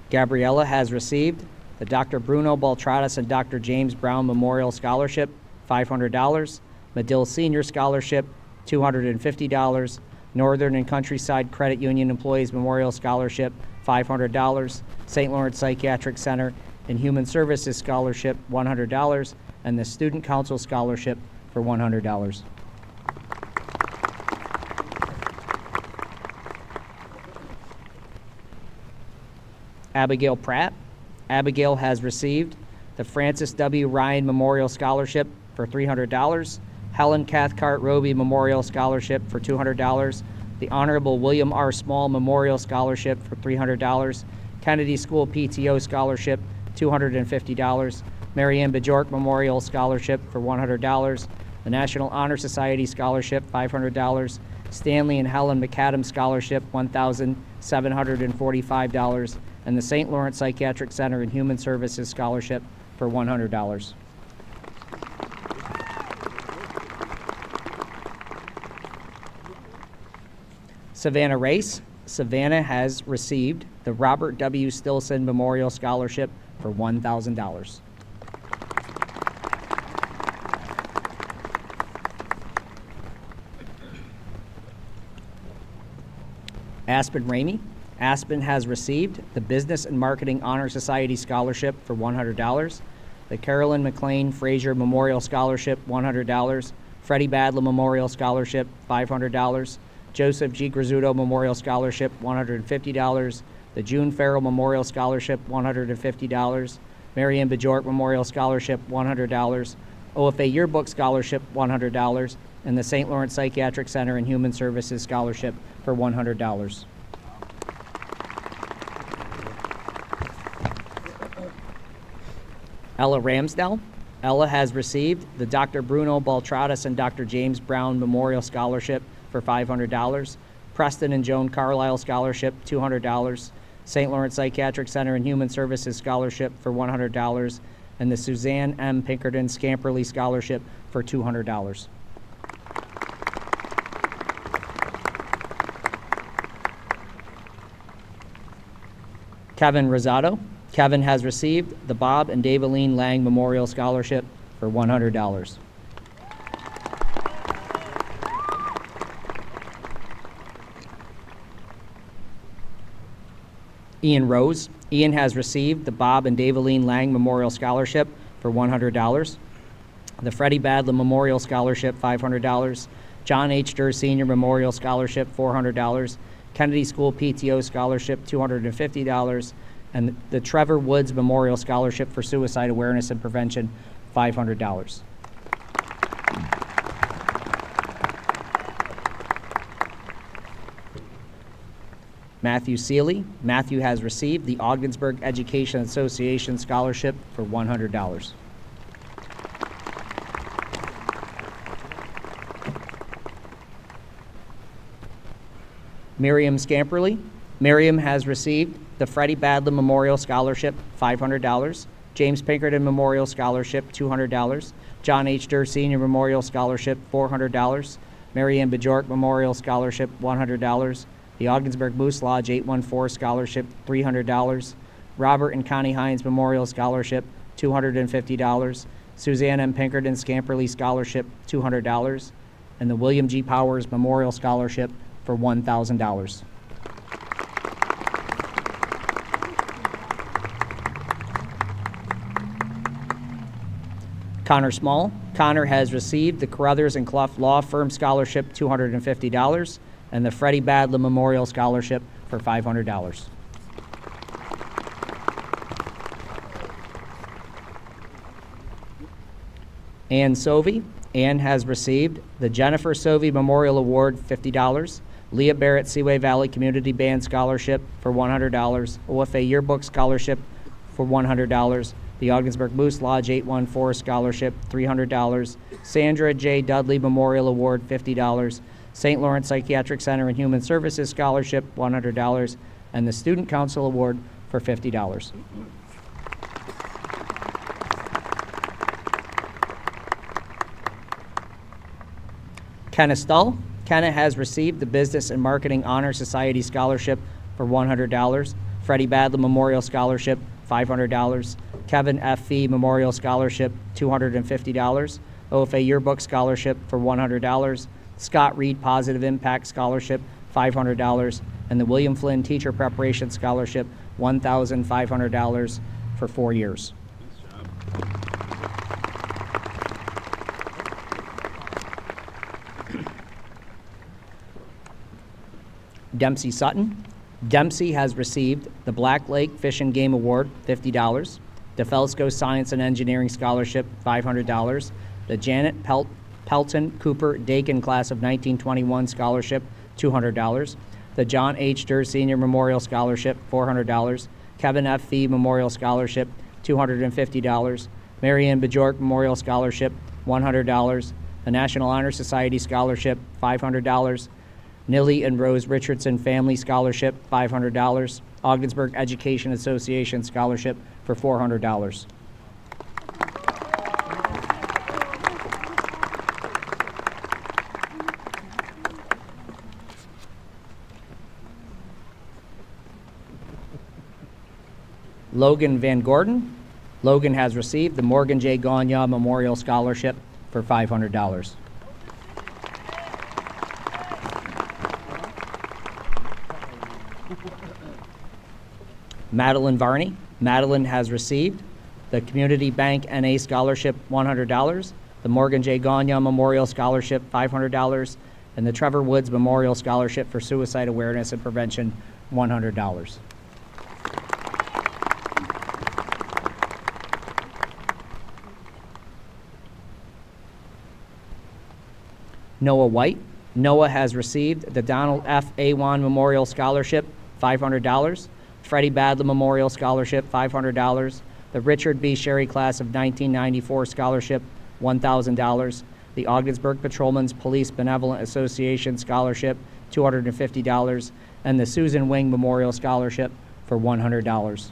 Gabriella has received the Dr. Bruno Baltratis and Dr. James Brown Memorial Scholarship, $500. Medill Senior Scholarship, $250. Northern and Countryside Credit Union Employees Memorial Scholarship, $500. St. Lawrence Psychiatric Center and Human Services Scholarship, $100. And the Student Council Scholarship for $100. Abigail Pratt. Abigail has received the Francis W. Ryan Memorial Scholarship for $300. Helen Cathcart Roby Memorial Scholarship for $200. The Honorable William R. Small Memorial Scholarship for $300. Kennedy School PTO Scholarship, $250. Marianne Bajork Memorial Scholarship for $100. The National Honor Society Scholarship, $500. Stanley and Helen McAdams Scholarship, $1,745. And the St. Lawrence Psychiatric Center and Human Services Scholarship for $100. Savannah Race. Savannah has received the Robert W. Stilson Memorial Scholarship for $1,000. Aspen Ramey. Aspen has received the Business and Marketing Honor Society Scholarship for $100. The Carolyn McLean Frazier Memorial Scholarship, $100. Freddie Badlam Memorial Scholarship, $500. Joseph G. Grizzuto Memorial Scholarship, $150. The June Farrell Memorial Scholarship, $150. Marianne Bajork Memorial Scholarship, $100. OFA Yearbook Scholarship, $100. And the St. Lawrence Psychiatric Center and Human Services Scholarship for $100. Ella Ramsdell. Ella has received the Dr. Bruno Baltratis and Dr. James Brown Memorial Scholarship for $500. Preston and Joan Carlisle Scholarship, $200. St. Lawrence Psychiatric Center and Human Services Scholarship for $100. And the Suzanne M. Pinkerton Scamperly Scholarship for $200. Kevin Rosado. Kevin has received the Bob and Daveline Lang Memorial Scholarship for $100. Ian Rose. Ian has received the Bob and Daveline Lang Memorial Scholarship for $100. The Freddie Badlam Memorial Scholarship, $500. John H. Durr Senior Memorial Scholarship, $400. Kennedy School PTO Scholarship, $250. And the Trevor Woods Memorial Scholarship for Suicide Awareness and Prevention, $500. Matthew Seeley. Matthew has received the Ogdensburg Education Association Scholarship for $100. Miriam Scamperly. Miriam has received the Freddie Badlam Memorial Scholarship, $500. James Pinkerton Memorial Scholarship, $200. John H. Durr Senior Memorial Scholarship, $400. Marianne Bajork Memorial Scholarship, $100. The Ogdensburg Moose Lodge 814 Scholarship, $300. Robert and Connie Hines Memorial Scholarship, $250. Suzanne M. Pinkerton Scamperly Scholarship, $200. And the William G. Powers Memorial Scholarship for $1,000. Connor Small. Connor has received the Carruthers and Clough Law Firm Scholarship, $250, and the Freddie Badlam Memorial Scholarship for $500. Ann Sovey. Ann has received the Jennifer Sovey Memorial Award, $50, Leah Barrett Seaway Valley Community Band Scholarship for $100, OFA Yearbook Scholarship for $100, the Ogdensburg Moose Lodge 814 Scholarship, $300, Sandra J. Dudley Memorial Award, $50, St. Lawrence Psychiatric Center and Human Services Scholarship, $100, and the Student Council Award for $50. Kenna Stull. Kenna has received the Business and Marketing Honor Society Scholarship for $100, Freddie Badlam Memorial Scholarship, $500, Kevin F. Fee Memorial Scholarship, $250, OFA Yearbook Scholarship for $100, Scott Reed Positive Impact Scholarship, $500, and the William Flynn Teacher Preparation Scholarship, $1,500 for 4 years. Dempsey Sutton. Dempsey has received the Black Lake Fish and Game Award, $50, the Felsco Science and Engineering Scholarship, $500, the Janet Pelton Cooper Dakin Class of 1921 Scholarship, $200, the John H. Durr Senior Memorial Scholarship, $400, Kevin F. Fee Memorial Scholarship, $250, Marianne Bajork Memorial Scholarship, $100, the National Honor Society Scholarship, $500, Nilly and Rose Richardson Family Scholarship, $500, Ogdensburg Education Association Scholarship for $400. Logan Van Gordon. Logan has received the Morgan J. Gagnon Memorial Scholarship for $500. Madeline Varney. Madeline has received the Community Bank NA Scholarship, $100, the Morgan J. Gagnon Memorial Scholarship, $500, and the Trevor Woods Memorial Scholarship for Suicide Awareness and Prevention, $100. Noah White. Noah has received the Donald F. Awan Memorial Scholarship, $500, Freddie Badlam Memorial Scholarship, $500, the Richard B. Sherry Class of 1994 Scholarship, $1,000, the Ogdensburg Patrolmen's Police Benevolent Association Scholarship, $250, and the Susan Wing Memorial Scholarship for $100.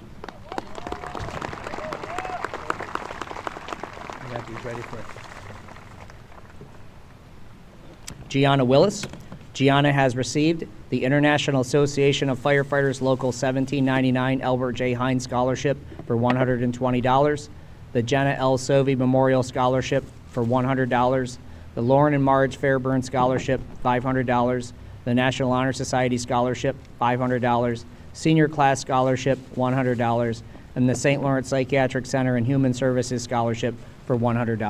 Gianna Willis. Gianna has received the International Association of Firefighters Local 1799 Albert J. Hines Scholarship for $120, the Jenna L. Sovey Memorial Scholarship for $100, the Lauren and Marge Fairburn Scholarship, $500, the National Honor Society Scholarship, $500, Senior Class Scholarship, $100, and the St. Lawrence Psychiatric Center and Human Services Scholarship for $100. Good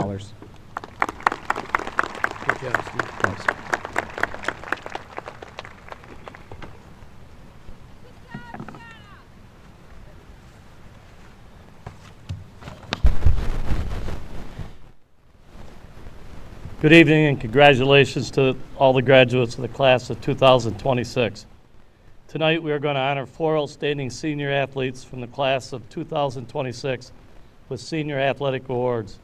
job, Steve. Thanks. Good evening and congratulations to all the graduates of the class of 2026. Tonight we are going to honor 4 outstanding senior athletes from the class of 2026 with senior athletic awards.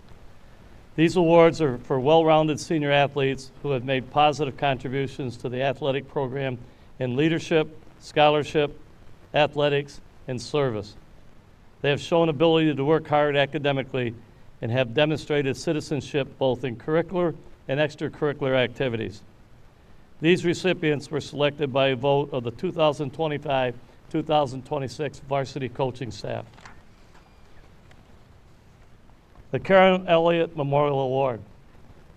These awards are for well-rounded senior athletes who have made positive contributions to the athletic program in leadership, scholarship, athletics, and service. They have shown ability to work hard academically and have demonstrated citizenship both in curricular and extracurricular activities. These recipients were selected by a vote of the 2025-2026 varsity coaching staff. The Carolyn Elliott Memorial Award.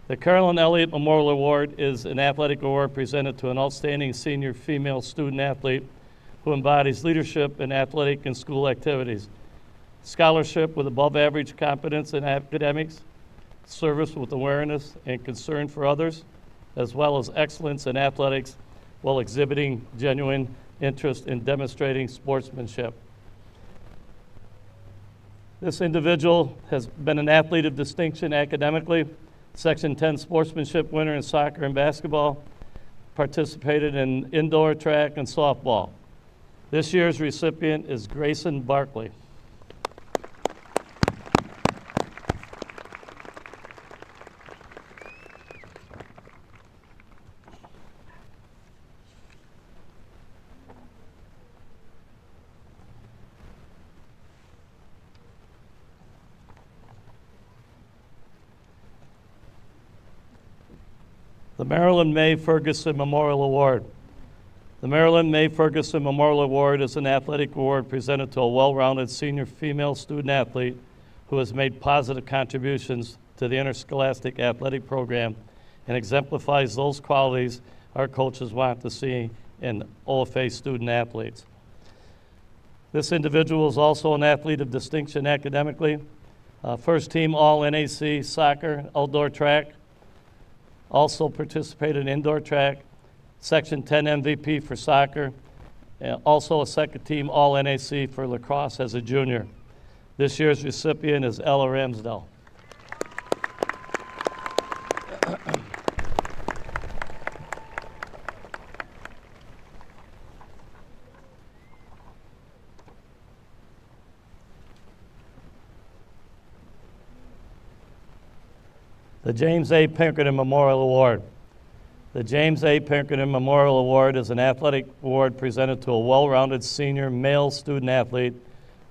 The Carolyn Elliott Memorial Award is an athletic award presented to an outstanding senior female student athlete who embodies leadership in athletic and school activities, scholarship with above average competence in academics, service with awareness and concern for others, as well as excellence in athletics while exhibiting genuine interest in demonstrating sportsmanship. This individual has been an athlete of distinction academically, Section 10 sportsmanship winner in soccer and basketball, participated in indoor track and softball. This year's recipient is Grayson Barkley. The Marilyn May Ferguson Memorial Award. The Marilyn May Ferguson Memorial Award is an athletic award presented to a well-rounded senior female student athlete who has made positive contributions to the interscholastic athletic program and exemplifies those qualities our coaches want to see in OFA student athletes. This individual is also an athlete of distinction academically, first team All-NAC soccer, outdoor track, also participated in indoor track, Section 10 MVP for soccer, and also a second team All-NAC for lacrosse as a junior. This year's recipient is Ella Ramsdell. The James A. Pinkerton Memorial Award. The James A. Pinkerton Memorial Award is an athletic award presented to a well-rounded senior male student athlete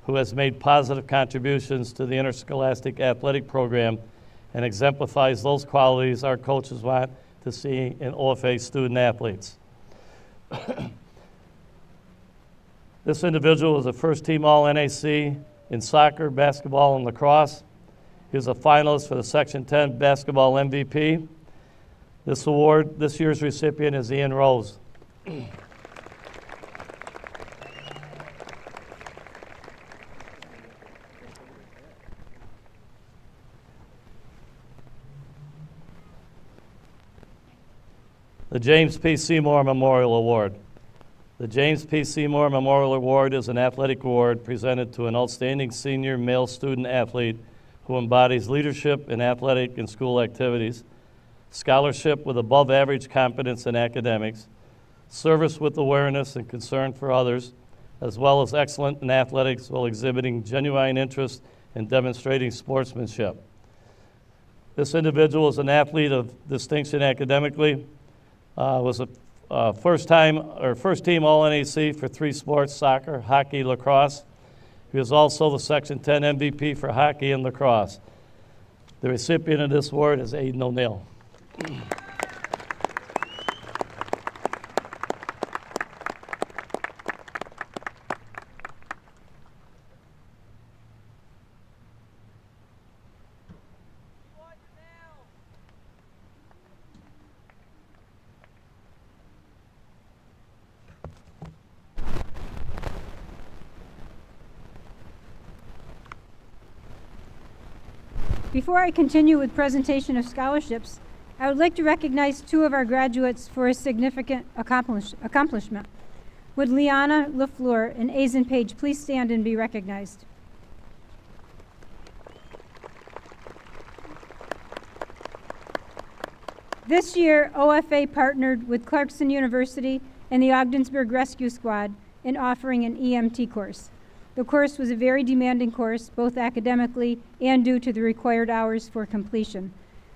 who has made positive contributions to the interscholastic athletic program and exemplifies those qualities our coaches want to see in OFA student athletes. This individual is a first-team All-NAC in soccer, basketball, and lacrosse. He was a finalist for the Section 10 basketball MVP. This award, this year's recipient is Ian Rose. The James P. Seymour Memorial Award. The James P. Seymour Memorial Award is an athletic award presented to an outstanding senior male student athlete who embodies leadership in athletic and school activities, scholarship with above average competence in academics, service with awareness and concern for others, as well as excellent in athletics while exhibiting genuine interest in demonstrating sportsmanship. This individual is an athlete of distinction academically, was a first team All-NAC for 3 sports, soccer, hockey, lacrosse. He was also the Section 10 MVP for hockey and lacrosse. The recipient of this award is Aiden O'Neill. Before I continue with presentation of scholarships, I would like to recognize 2 of our graduates for a significant accomplishment. Would Liana LaFleur and Azen Page please stand and be recognized? This year, OFA partnered with Clarkson University and the Ogdensburg Rescue Squad in offering an EMT course. The course was a very demanding course, both academically and due to the required hours for completion.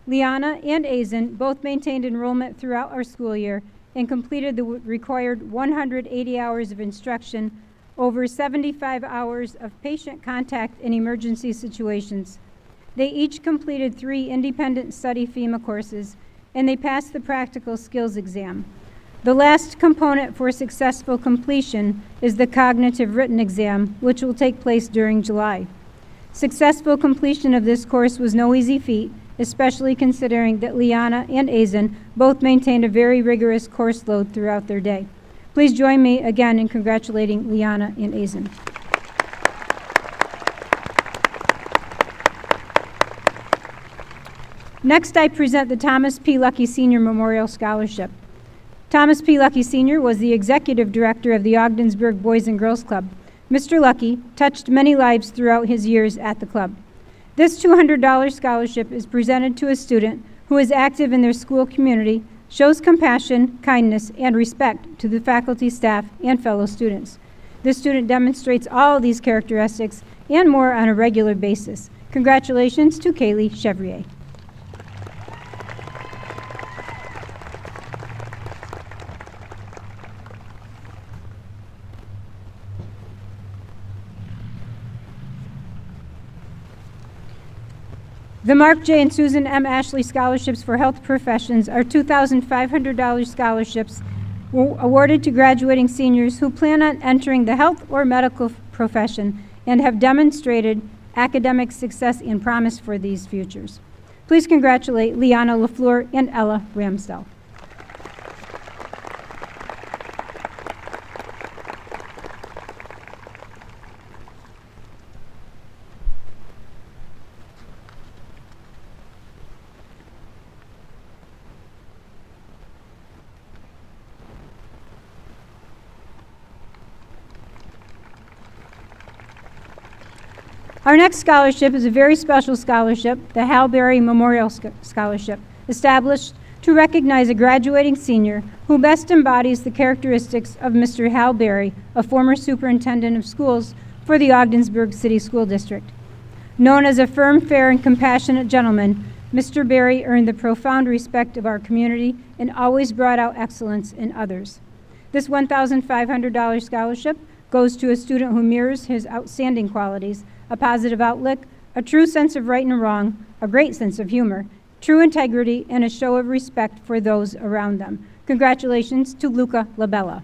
Liana and Azen both maintained enrollment throughout our school year and completed the required 180 hours of instruction, over 75 hours of patient contact in emergency situations. They each completed 3 independent study FEMA courses, and they passed the practical skills exam. The last component for successful completion is the cognitive written exam, which will take place during July. Successful completion of this course was no easy feat, especially considering that Liana and Azen both maintained a very rigorous course load throughout their day. Please join me again in congratulating Liana and Azen. Next, I present the Thomas P. Lucky Sr. Memorial Scholarship. Thomas P. Lucky Sr. was the executive director of the Ogdensburg Boys and Girls Club. Mr. Lucky touched many lives throughout his years at the club. This $200 scholarship is presented to a student who is active in their school community, shows compassion, kindness, and respect to the faculty, staff, and fellow students. This student demonstrates all these characteristics and more on a regular basis. Congratulations to Kaylee Chevrier. The Mark J. and Susan M. Ashley Scholarships for Health Professions are $2,500 scholarships awarded to graduating seniors who plan on entering the health or medical profession and have demonstrated academic success and promise for these futures. Please congratulate Liana LaFleur and Ella Ramsdell. Our next scholarship is a very special scholarship, the Hal Berry Memorial Scholarship, established to recognize a graduating senior who best embodies the characteristics of Mr. Hal Berry, a former superintendent of schools for the Ogdensburg City School District. Known as a firm, fair, and compassionate gentleman, Mr. Berry earned the profound respect of our community and always brought out excellence in others. This $1,500 scholarship goes to a student who mirrors his outstanding qualities: a positive outlook, a true sense of right and wrong, a great sense of humor, true integrity, and a show of respect for those around them. Congratulations to Luca Labella.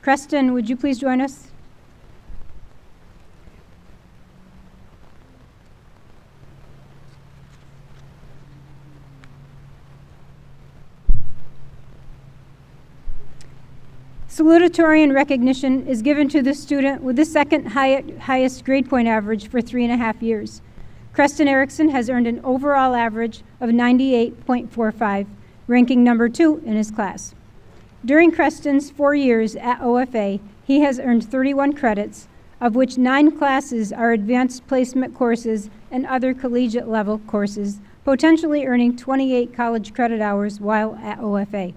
Preston, would you please join us? Salutatorian recognition is given to the student with the second highest grade point average for 3.5 years. Creston Erickson has earned an overall average of 98.45, ranking number 2 in his class. During Creston's 4 years at OFA, he has earned 31 credits, of which 9 classes are advanced placement courses and other collegiate level courses, potentially earning 28 college credit hours while at OFA.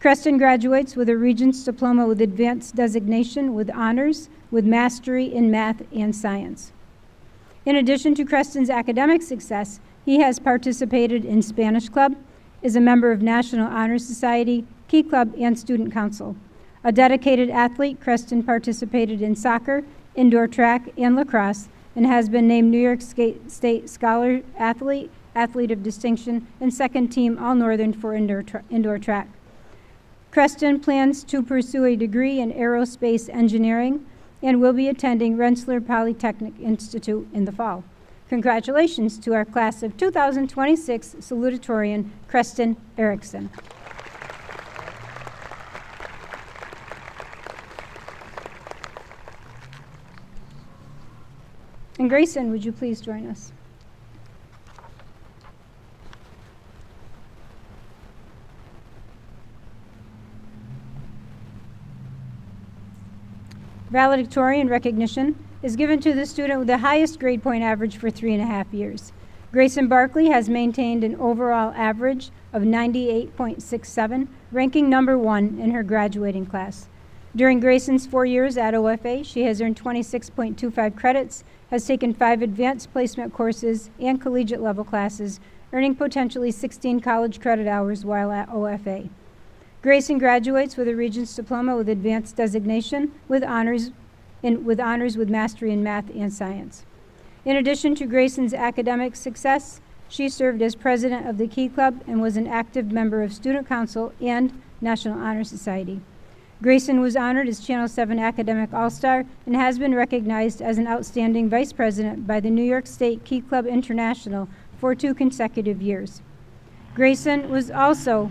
Creston graduates with a Regents Diploma with Advanced Designation with honors, with mastery in math and science. In addition to Creston's academic success, he has participated in Spanish Club, is a member of National Honor Society, Key Club, and Student Council. A dedicated athlete, Creston participated in soccer, indoor track, and lacrosse, and has been named New York State Scholar Athlete, Athlete of Distinction, and second team All-Northern for indoor track. Creston plans to pursue a degree in aerospace engineering and will be attending Rensselaer Polytechnic Institute in the fall. Congratulations to our class of 2026 salutatorian, Creston Erickson. And Grayson, would you please join us? Valedictorian recognition is given to the student with the highest grade point average for 3.5 years. Grayson Barkley has maintained an overall average of 98.67, ranking number 1 in her graduating class. During Grayson's 4 years at OFA, she has earned 26.25 credits, has taken 5 advanced placement courses and collegiate level classes, earning potentially 16 college credit hours while at OFA. Grayson graduates with a Regents Diploma with Advanced Designation with honors with mastery in math and science. In addition to Grayson's academic success, she served as president of the Key Club and was an active member of Student Council and National Honor Society. Grayson was honored as Channel 7 Academic All-Star and has been recognized as an outstanding vice president by the New York State Key Club International for 2 consecutive years. Grayson was also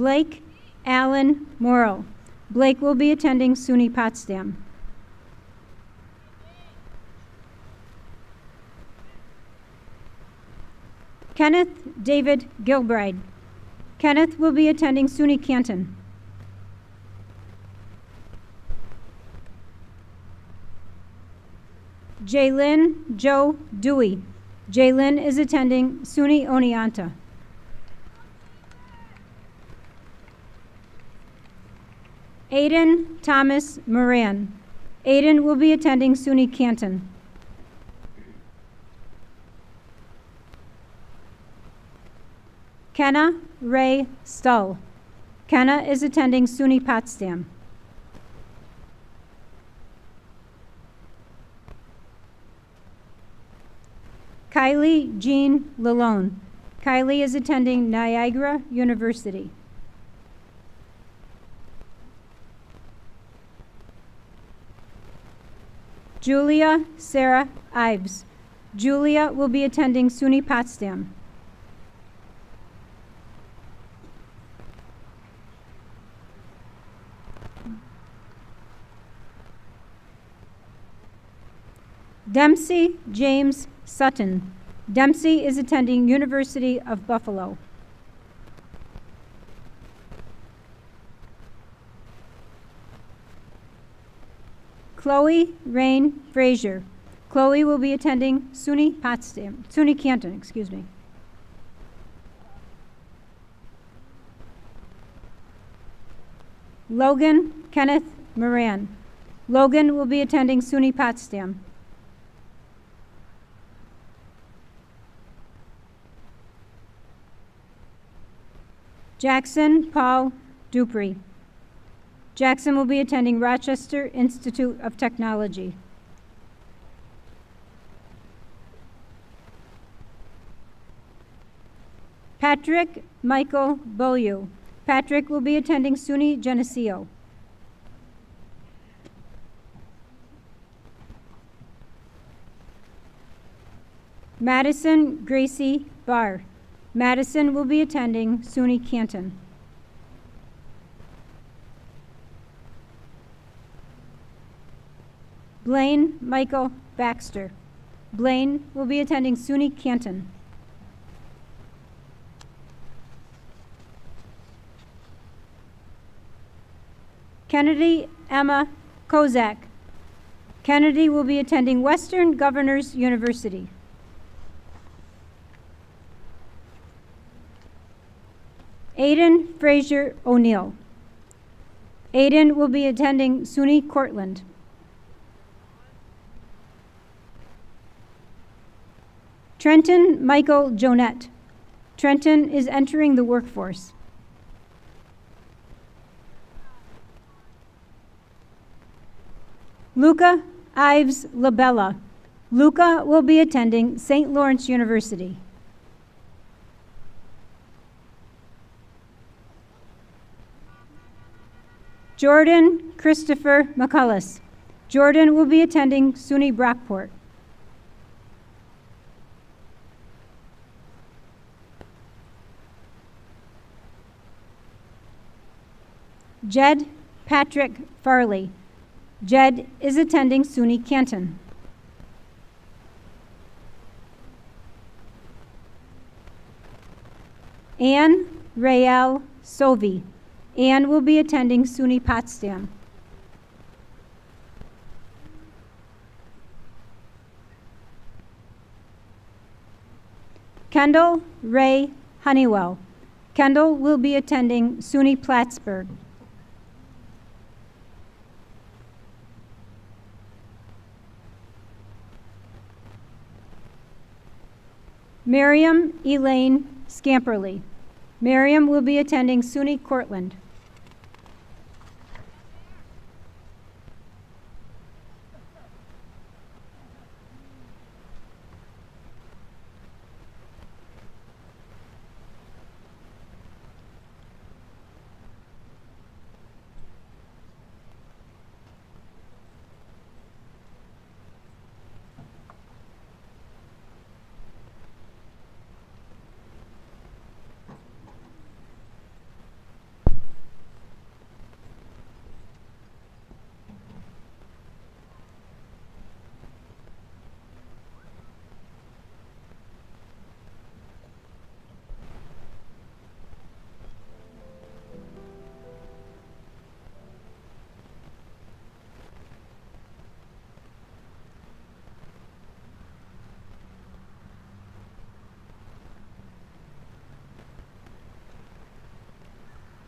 Blake Allen Morrow. Blake will be attending SUNY Potsdam. Kenneth David Gilbride. Kenneth will be attending SUNY Canton. Jaylyn Joe Dewey. Jaylyn is attending SUNY Oneonta. Aiden Thomas Moran. Aiden will be attending SUNY Canton. Kenna Ray Stull. Kenna is attending SUNY Potsdam. Kylie Jean Lalone. Kylie is attending Niagara University. Julia Sarah Ives. Julia will be attending SUNY Potsdam. Dempsey James Sutton. Dempsey is attending University of Buffalo. Chloe Rain Frazier. Chloe will be attending SUNY Canton, excuse me. Logan Kenneth Moran. Logan will be attending SUNY Potsdam. Jackson Paul Dupree. Jackson will be attending Rochester Institute of Technology. Patrick Michael Beaulieu. Patrick will be attending SUNY Geneseo. Madison Gracie Barr. Madison will be attending SUNY Canton. Blaine Michael Baxter. Blaine will be attending SUNY Canton. Kennedy Emma Kozak. Kennedy will be attending Western Governors University. Aiden Frazier O'Neill. Aiden will be attending SUNY Cortland. Trenton Michael Jonette. Trenton is entering the workforce. Luca Ives Labella. Luca will be attending St. Lawrence University. Jordan Christopher McCullis. Jordan will be attending SUNY Brockport. Jed Patrick Farley. Jed is attending SUNY Canton. Anne Rael Sovey. Anne will be attending SUNY Potsdam. Kendall Ray Honeywell. Kendall will be attending SUNY Plattsburgh. Miriam Elaine Scamperly. Miriam will be attending SUNY Cortland.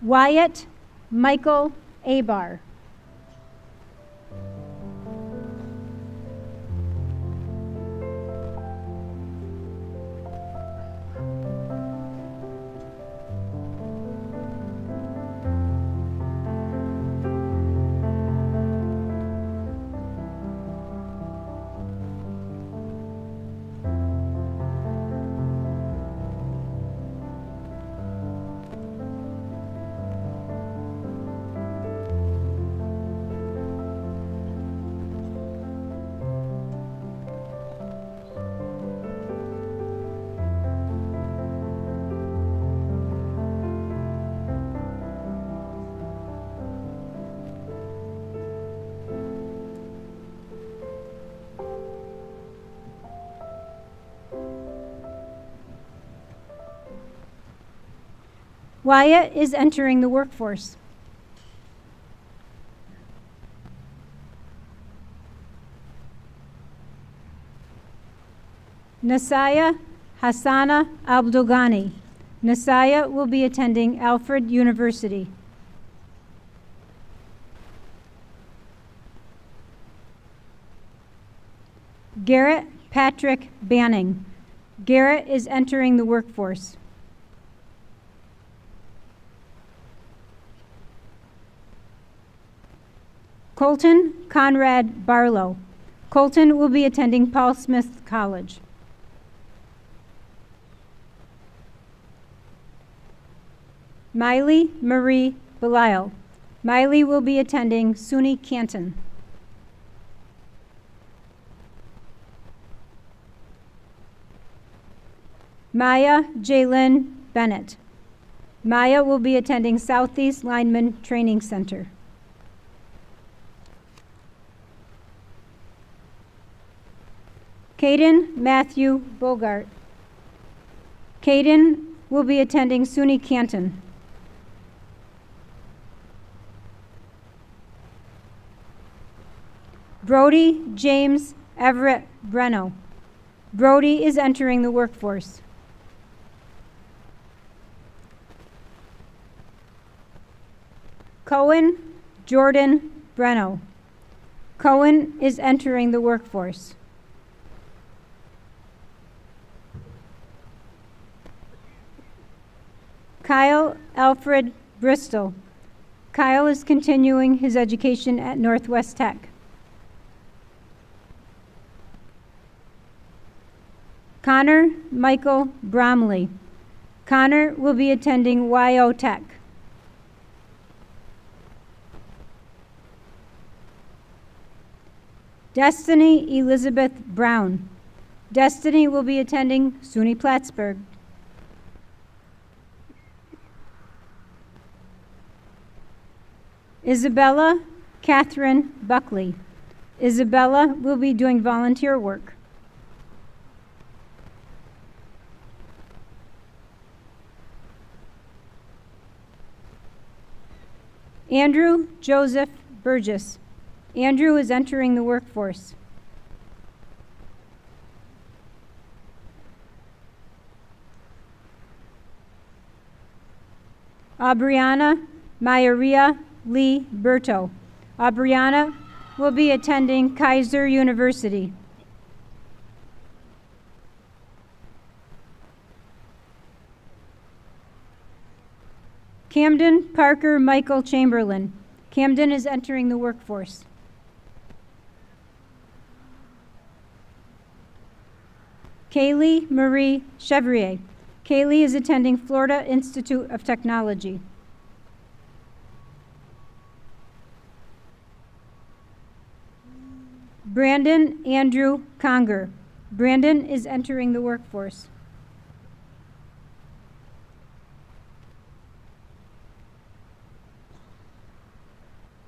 Wyatt Michael Abar. Wyatt is entering the workforce. Nasaya Hassana Abdulghani. Nasaya will be attending Alfred University. Garrett Patrick Banning. Garrett is entering the workforce. Colton Conrad Barlow. Colton will be attending Paul Smith College. Miley Marie Belial. Miley will be attending SUNY Canton. Maya Jaylyn Bennett. Maya will be attending Southeast Lineman Training Center. Caden Matthew Bogart. Caden will be attending SUNY Canton. Brody James Everett Breno. Brody is entering the workforce. Cohen Jordan Breno. Cohen is entering the workforce. Kyle Alfred Bristol. Kyle is continuing his education at Northwest Tech. Connor Michael Bromley. Connor will be attending YO Tech. Destiny Elizabeth Brown. Destiny will be attending SUNY Plattsburgh. Isabella Catherine Buckley. Isabella will be doing volunteer work. Andrew Joseph Burgess. Andrew is entering the workforce. Aubriana Mayaria Lee Berto. Aubriana will be attending Kaiser University. Camden Parker Michael Chamberlain. Camden is entering the workforce. Kaylee Marie Chevrier. Kaylee is attending Florida Institute of Technology. Brandon Andrew Conger. Brandon is entering the workforce.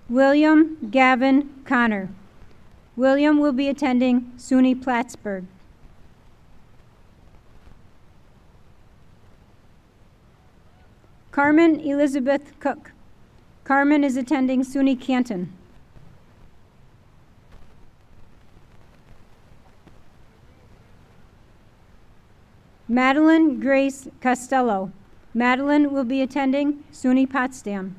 William Gavin Connor. William will be attending SUNY Plattsburgh. Carmen Elizabeth Cook. Carmen is attending SUNY Canton. Madeline Grace Costello. Madeline will be attending SUNY Potsdam.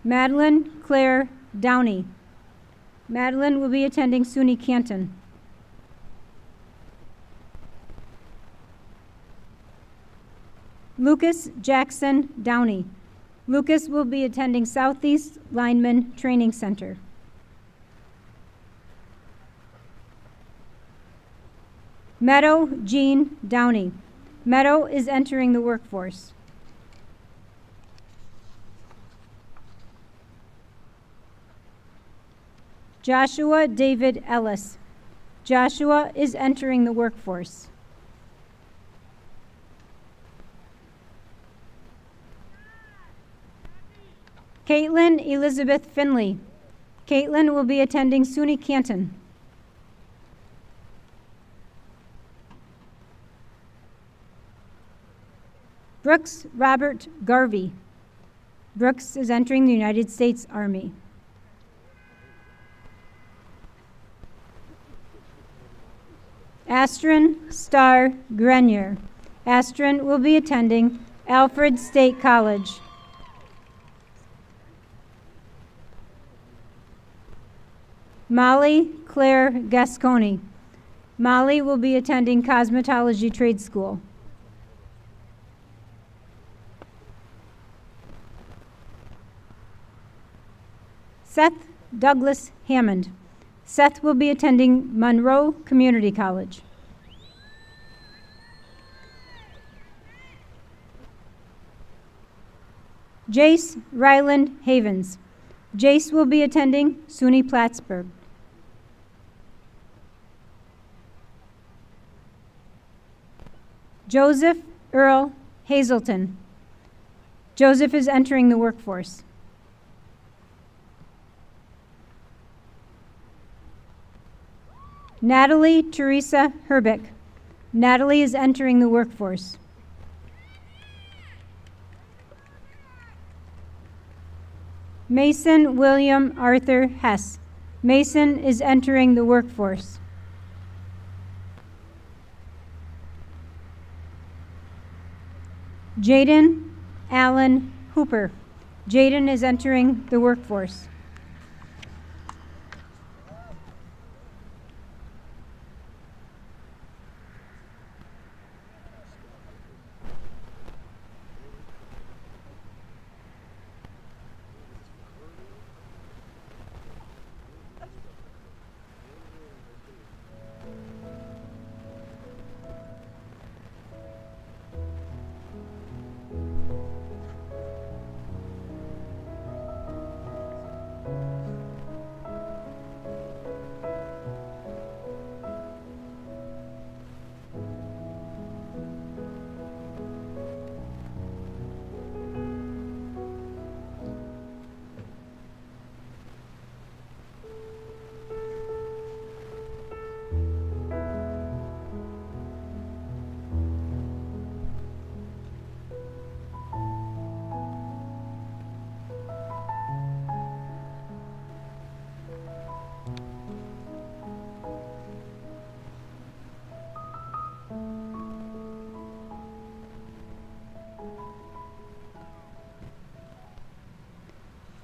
Madeline Claire Downey. Madeline will be attending SUNY Canton. Lucas Jackson Downey. Lucas will be attending Southeast Lineman Training Center. Meadow Jean Downey. Meadow is entering the workforce. Joshua David Ellis. Joshua is entering the workforce. Caitlin Elizabeth Finley. Caitlin will be attending SUNY Canton. Brooks Robert Garvey. Brooks is entering the United States Army. Astrid Starr Grenier. Astrid will be attending Alfred State College. Molly Claire Gasconi. Molly will be attending Cosmetology Trade School. Seth Douglas Hammond. Seth will be attending Monroe Community College. Jace Ryland Havens. Jace will be attending SUNY Plattsburgh. Joseph Earl Hazelton. Joseph is entering the workforce. Natalie Teresa Herbeck. Natalie is entering the workforce. Mason William Arthur Hess. Mason is entering the workforce. Jaden Allen Hooper. Jaden is entering the workforce.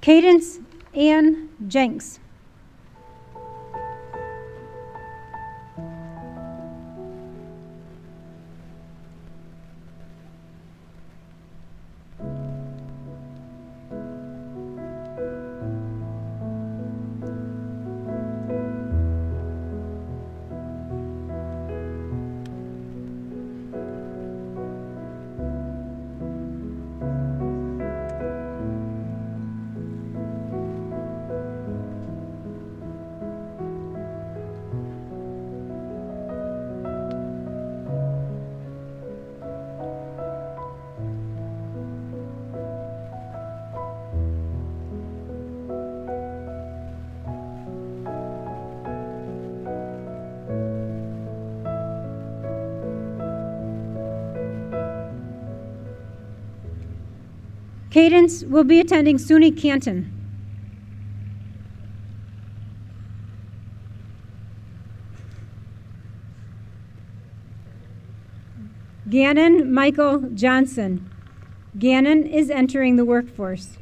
Cadence Ann Jenks. Cadence will be attending SUNY Canton. Gannon Michael Johnson. Gannon is entering the workforce.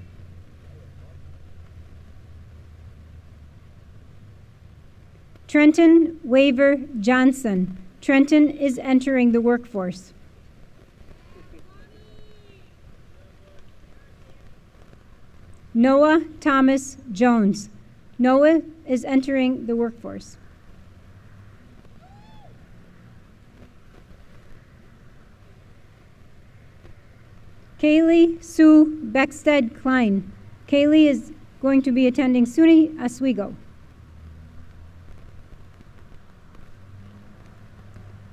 Trenton Waver Johnson. Trenton is entering the workforce. Noah Thomas Jones. Noah is entering the workforce. Kaylee Sue Beckstead Klein. Kaylee is going to be attending SUNY Oswego.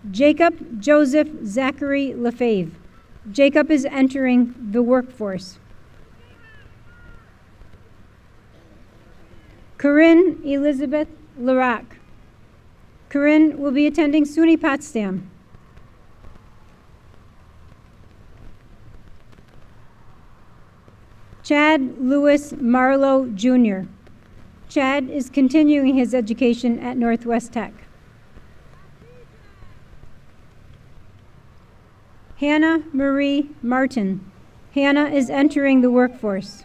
Jacob Joseph Zachary Lefebvre. Jacob is entering the workforce. Corinne Elizabeth Larac. Corinne will be attending SUNY Potsdam. Chad Lewis Marlowe Jr. Chad is continuing his education at Northwest Tech. Hannah Marie Martin. Hannah is entering the workforce.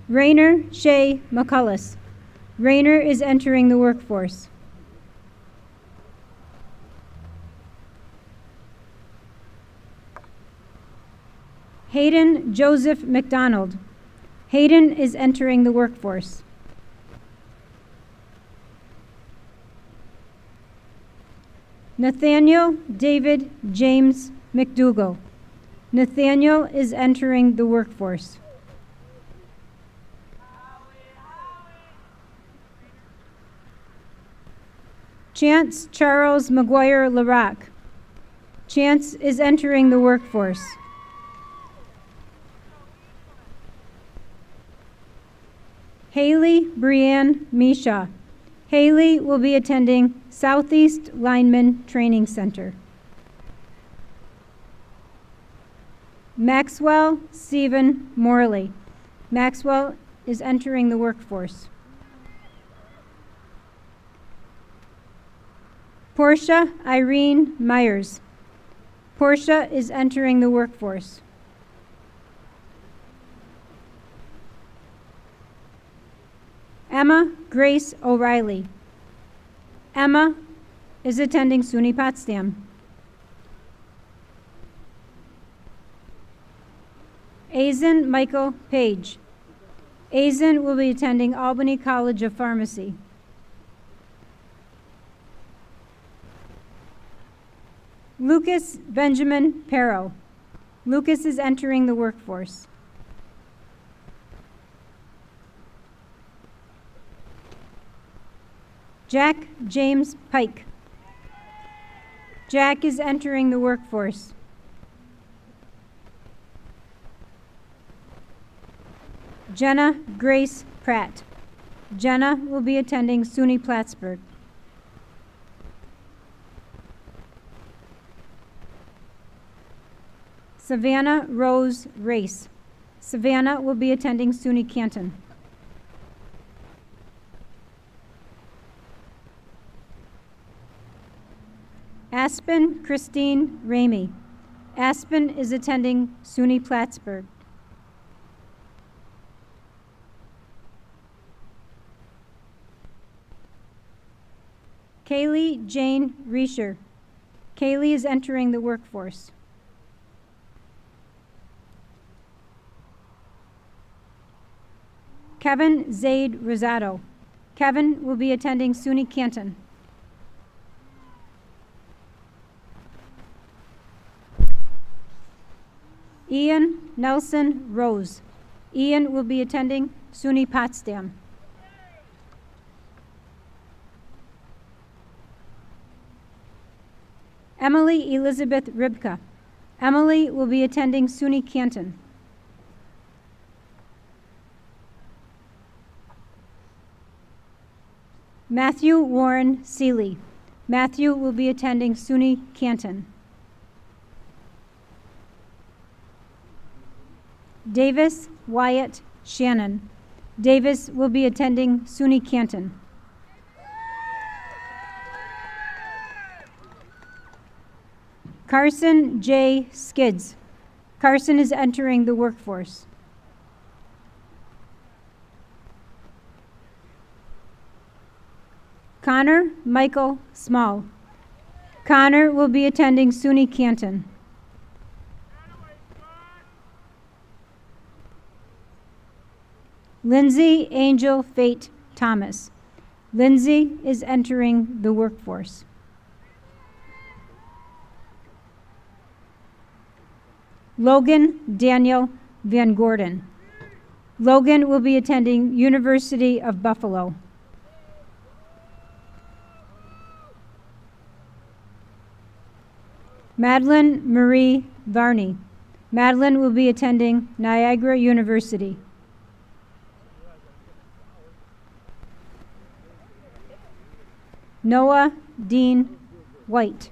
Rainer Shea McCullis. Rainer is entering the workforce. Hayden Joseph McDonald. Hayden is entering the workforce. Nathaniel David James McDougall. Nathaniel is entering the workforce. Chance Charles McGuire Larac. Chance is entering the workforce. Haley Brianne Misha. Haley will be attending Southeast Lineman Training Center. Maxwell Stephen Morley. Maxwell is entering the workforce. Portia Irene Myers. Portia is entering the workforce. Emma Grace O'Reilly. Emma is attending SUNY Potsdam. Azen Michael Page. Azen will be attending Albany College of Pharmacy. Lucas Benjamin Perro. Lucas is entering the workforce. Jack James Pike. Jack is entering the workforce. Jenna Grace Pratt. Jenna will be attending SUNY Plattsburgh. Savannah Rose Race. Savannah will be attending SUNY Canton. Aspen Christine Ramey. Aspen is attending SUNY Plattsburgh. Kaylee Jane Reischer. Kaylee is entering the workforce. Kevin Zaid Rosado. Kevin will be attending SUNY Canton. Ian Nelson Rose. Ian will be attending SUNY Potsdam. Emily Elizabeth Ribka. Emily will be attending SUNY Canton. Matthew Warren Seeley. Matthew will be attending SUNY Canton. Davis Wyatt Shannon. Davis will be attending SUNY Canton. Carson J. Skids. Carson is entering the workforce. Connor Michael Small. Connor will be attending SUNY Canton. Lindsay Angel Fate Thomas. Lindsay is entering the workforce. Logan Daniel Van Gordon. Logan will be attending University of Buffalo. Madeline Marie Varney. Madeline will be attending Niagara University. Noah Dean White.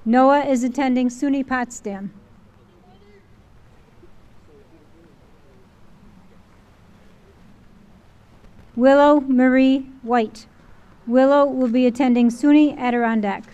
Noah is attending SUNY Potsdam. Willow Marie White. Willow will be attending SUNY Adirondack.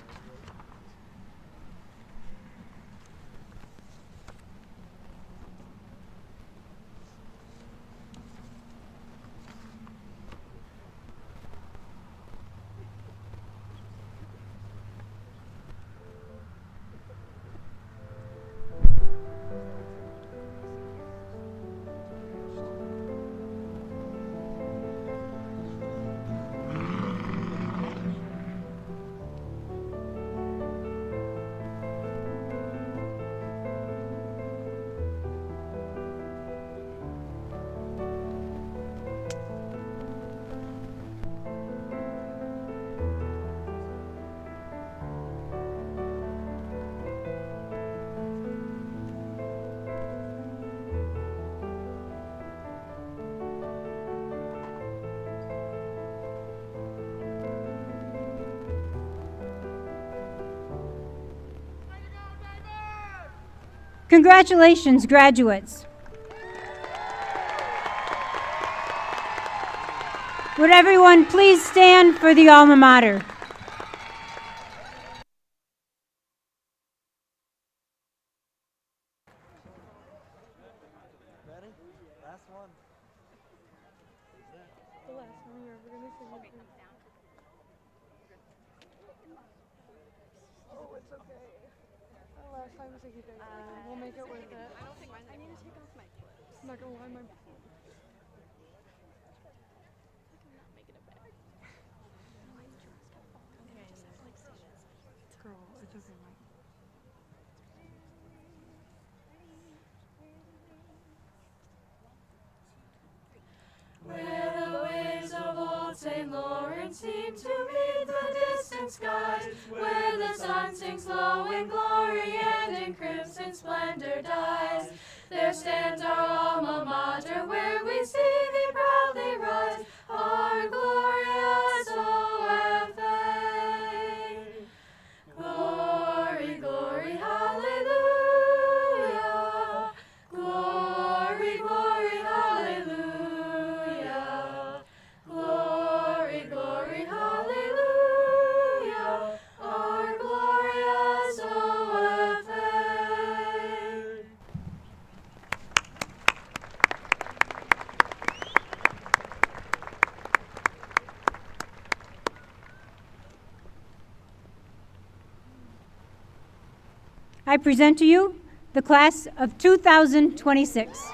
Congratulations, graduates. Would everyone please stand for the alma mater? We'll make it worth it. I don't think mine. I need to take off my clips. I'm not gonna lie, my. Girl, it's okay, Mike. Where the waves of old St. Lawrence seem to meet the distant skies, where the sun sinks low in glory and in crimson splendor dies, there stands our alma mater, where we see thee proudly rise, our glorious OFA. Glory, glory, hallelujah. Glory, glory, hallelujah. Glory, glory, hallelujah. Our glorious OFA. I present to you the class of 2026.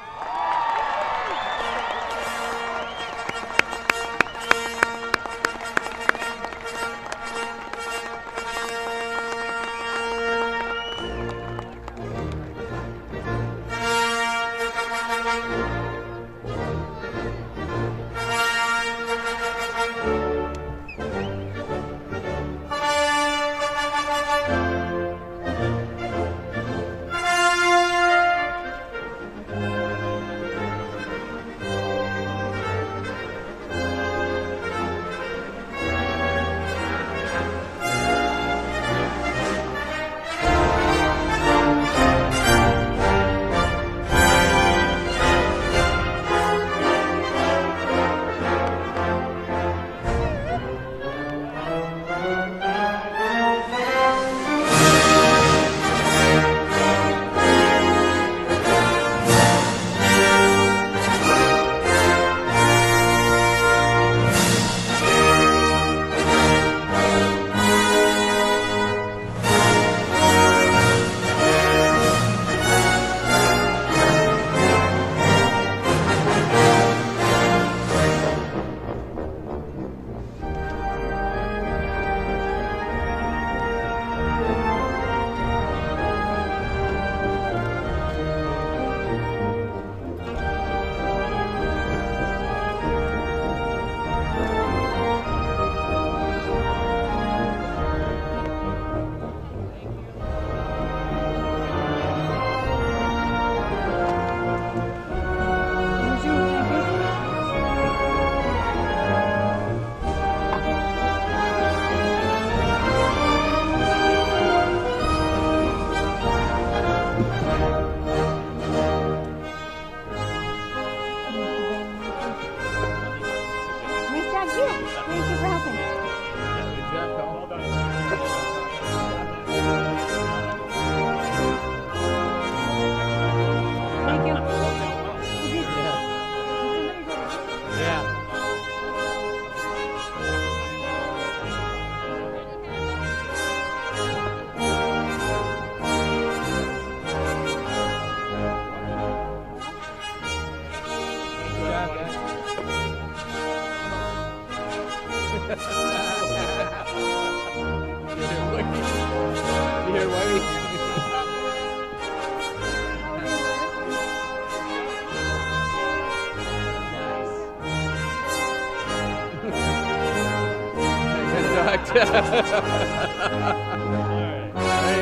There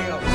you go.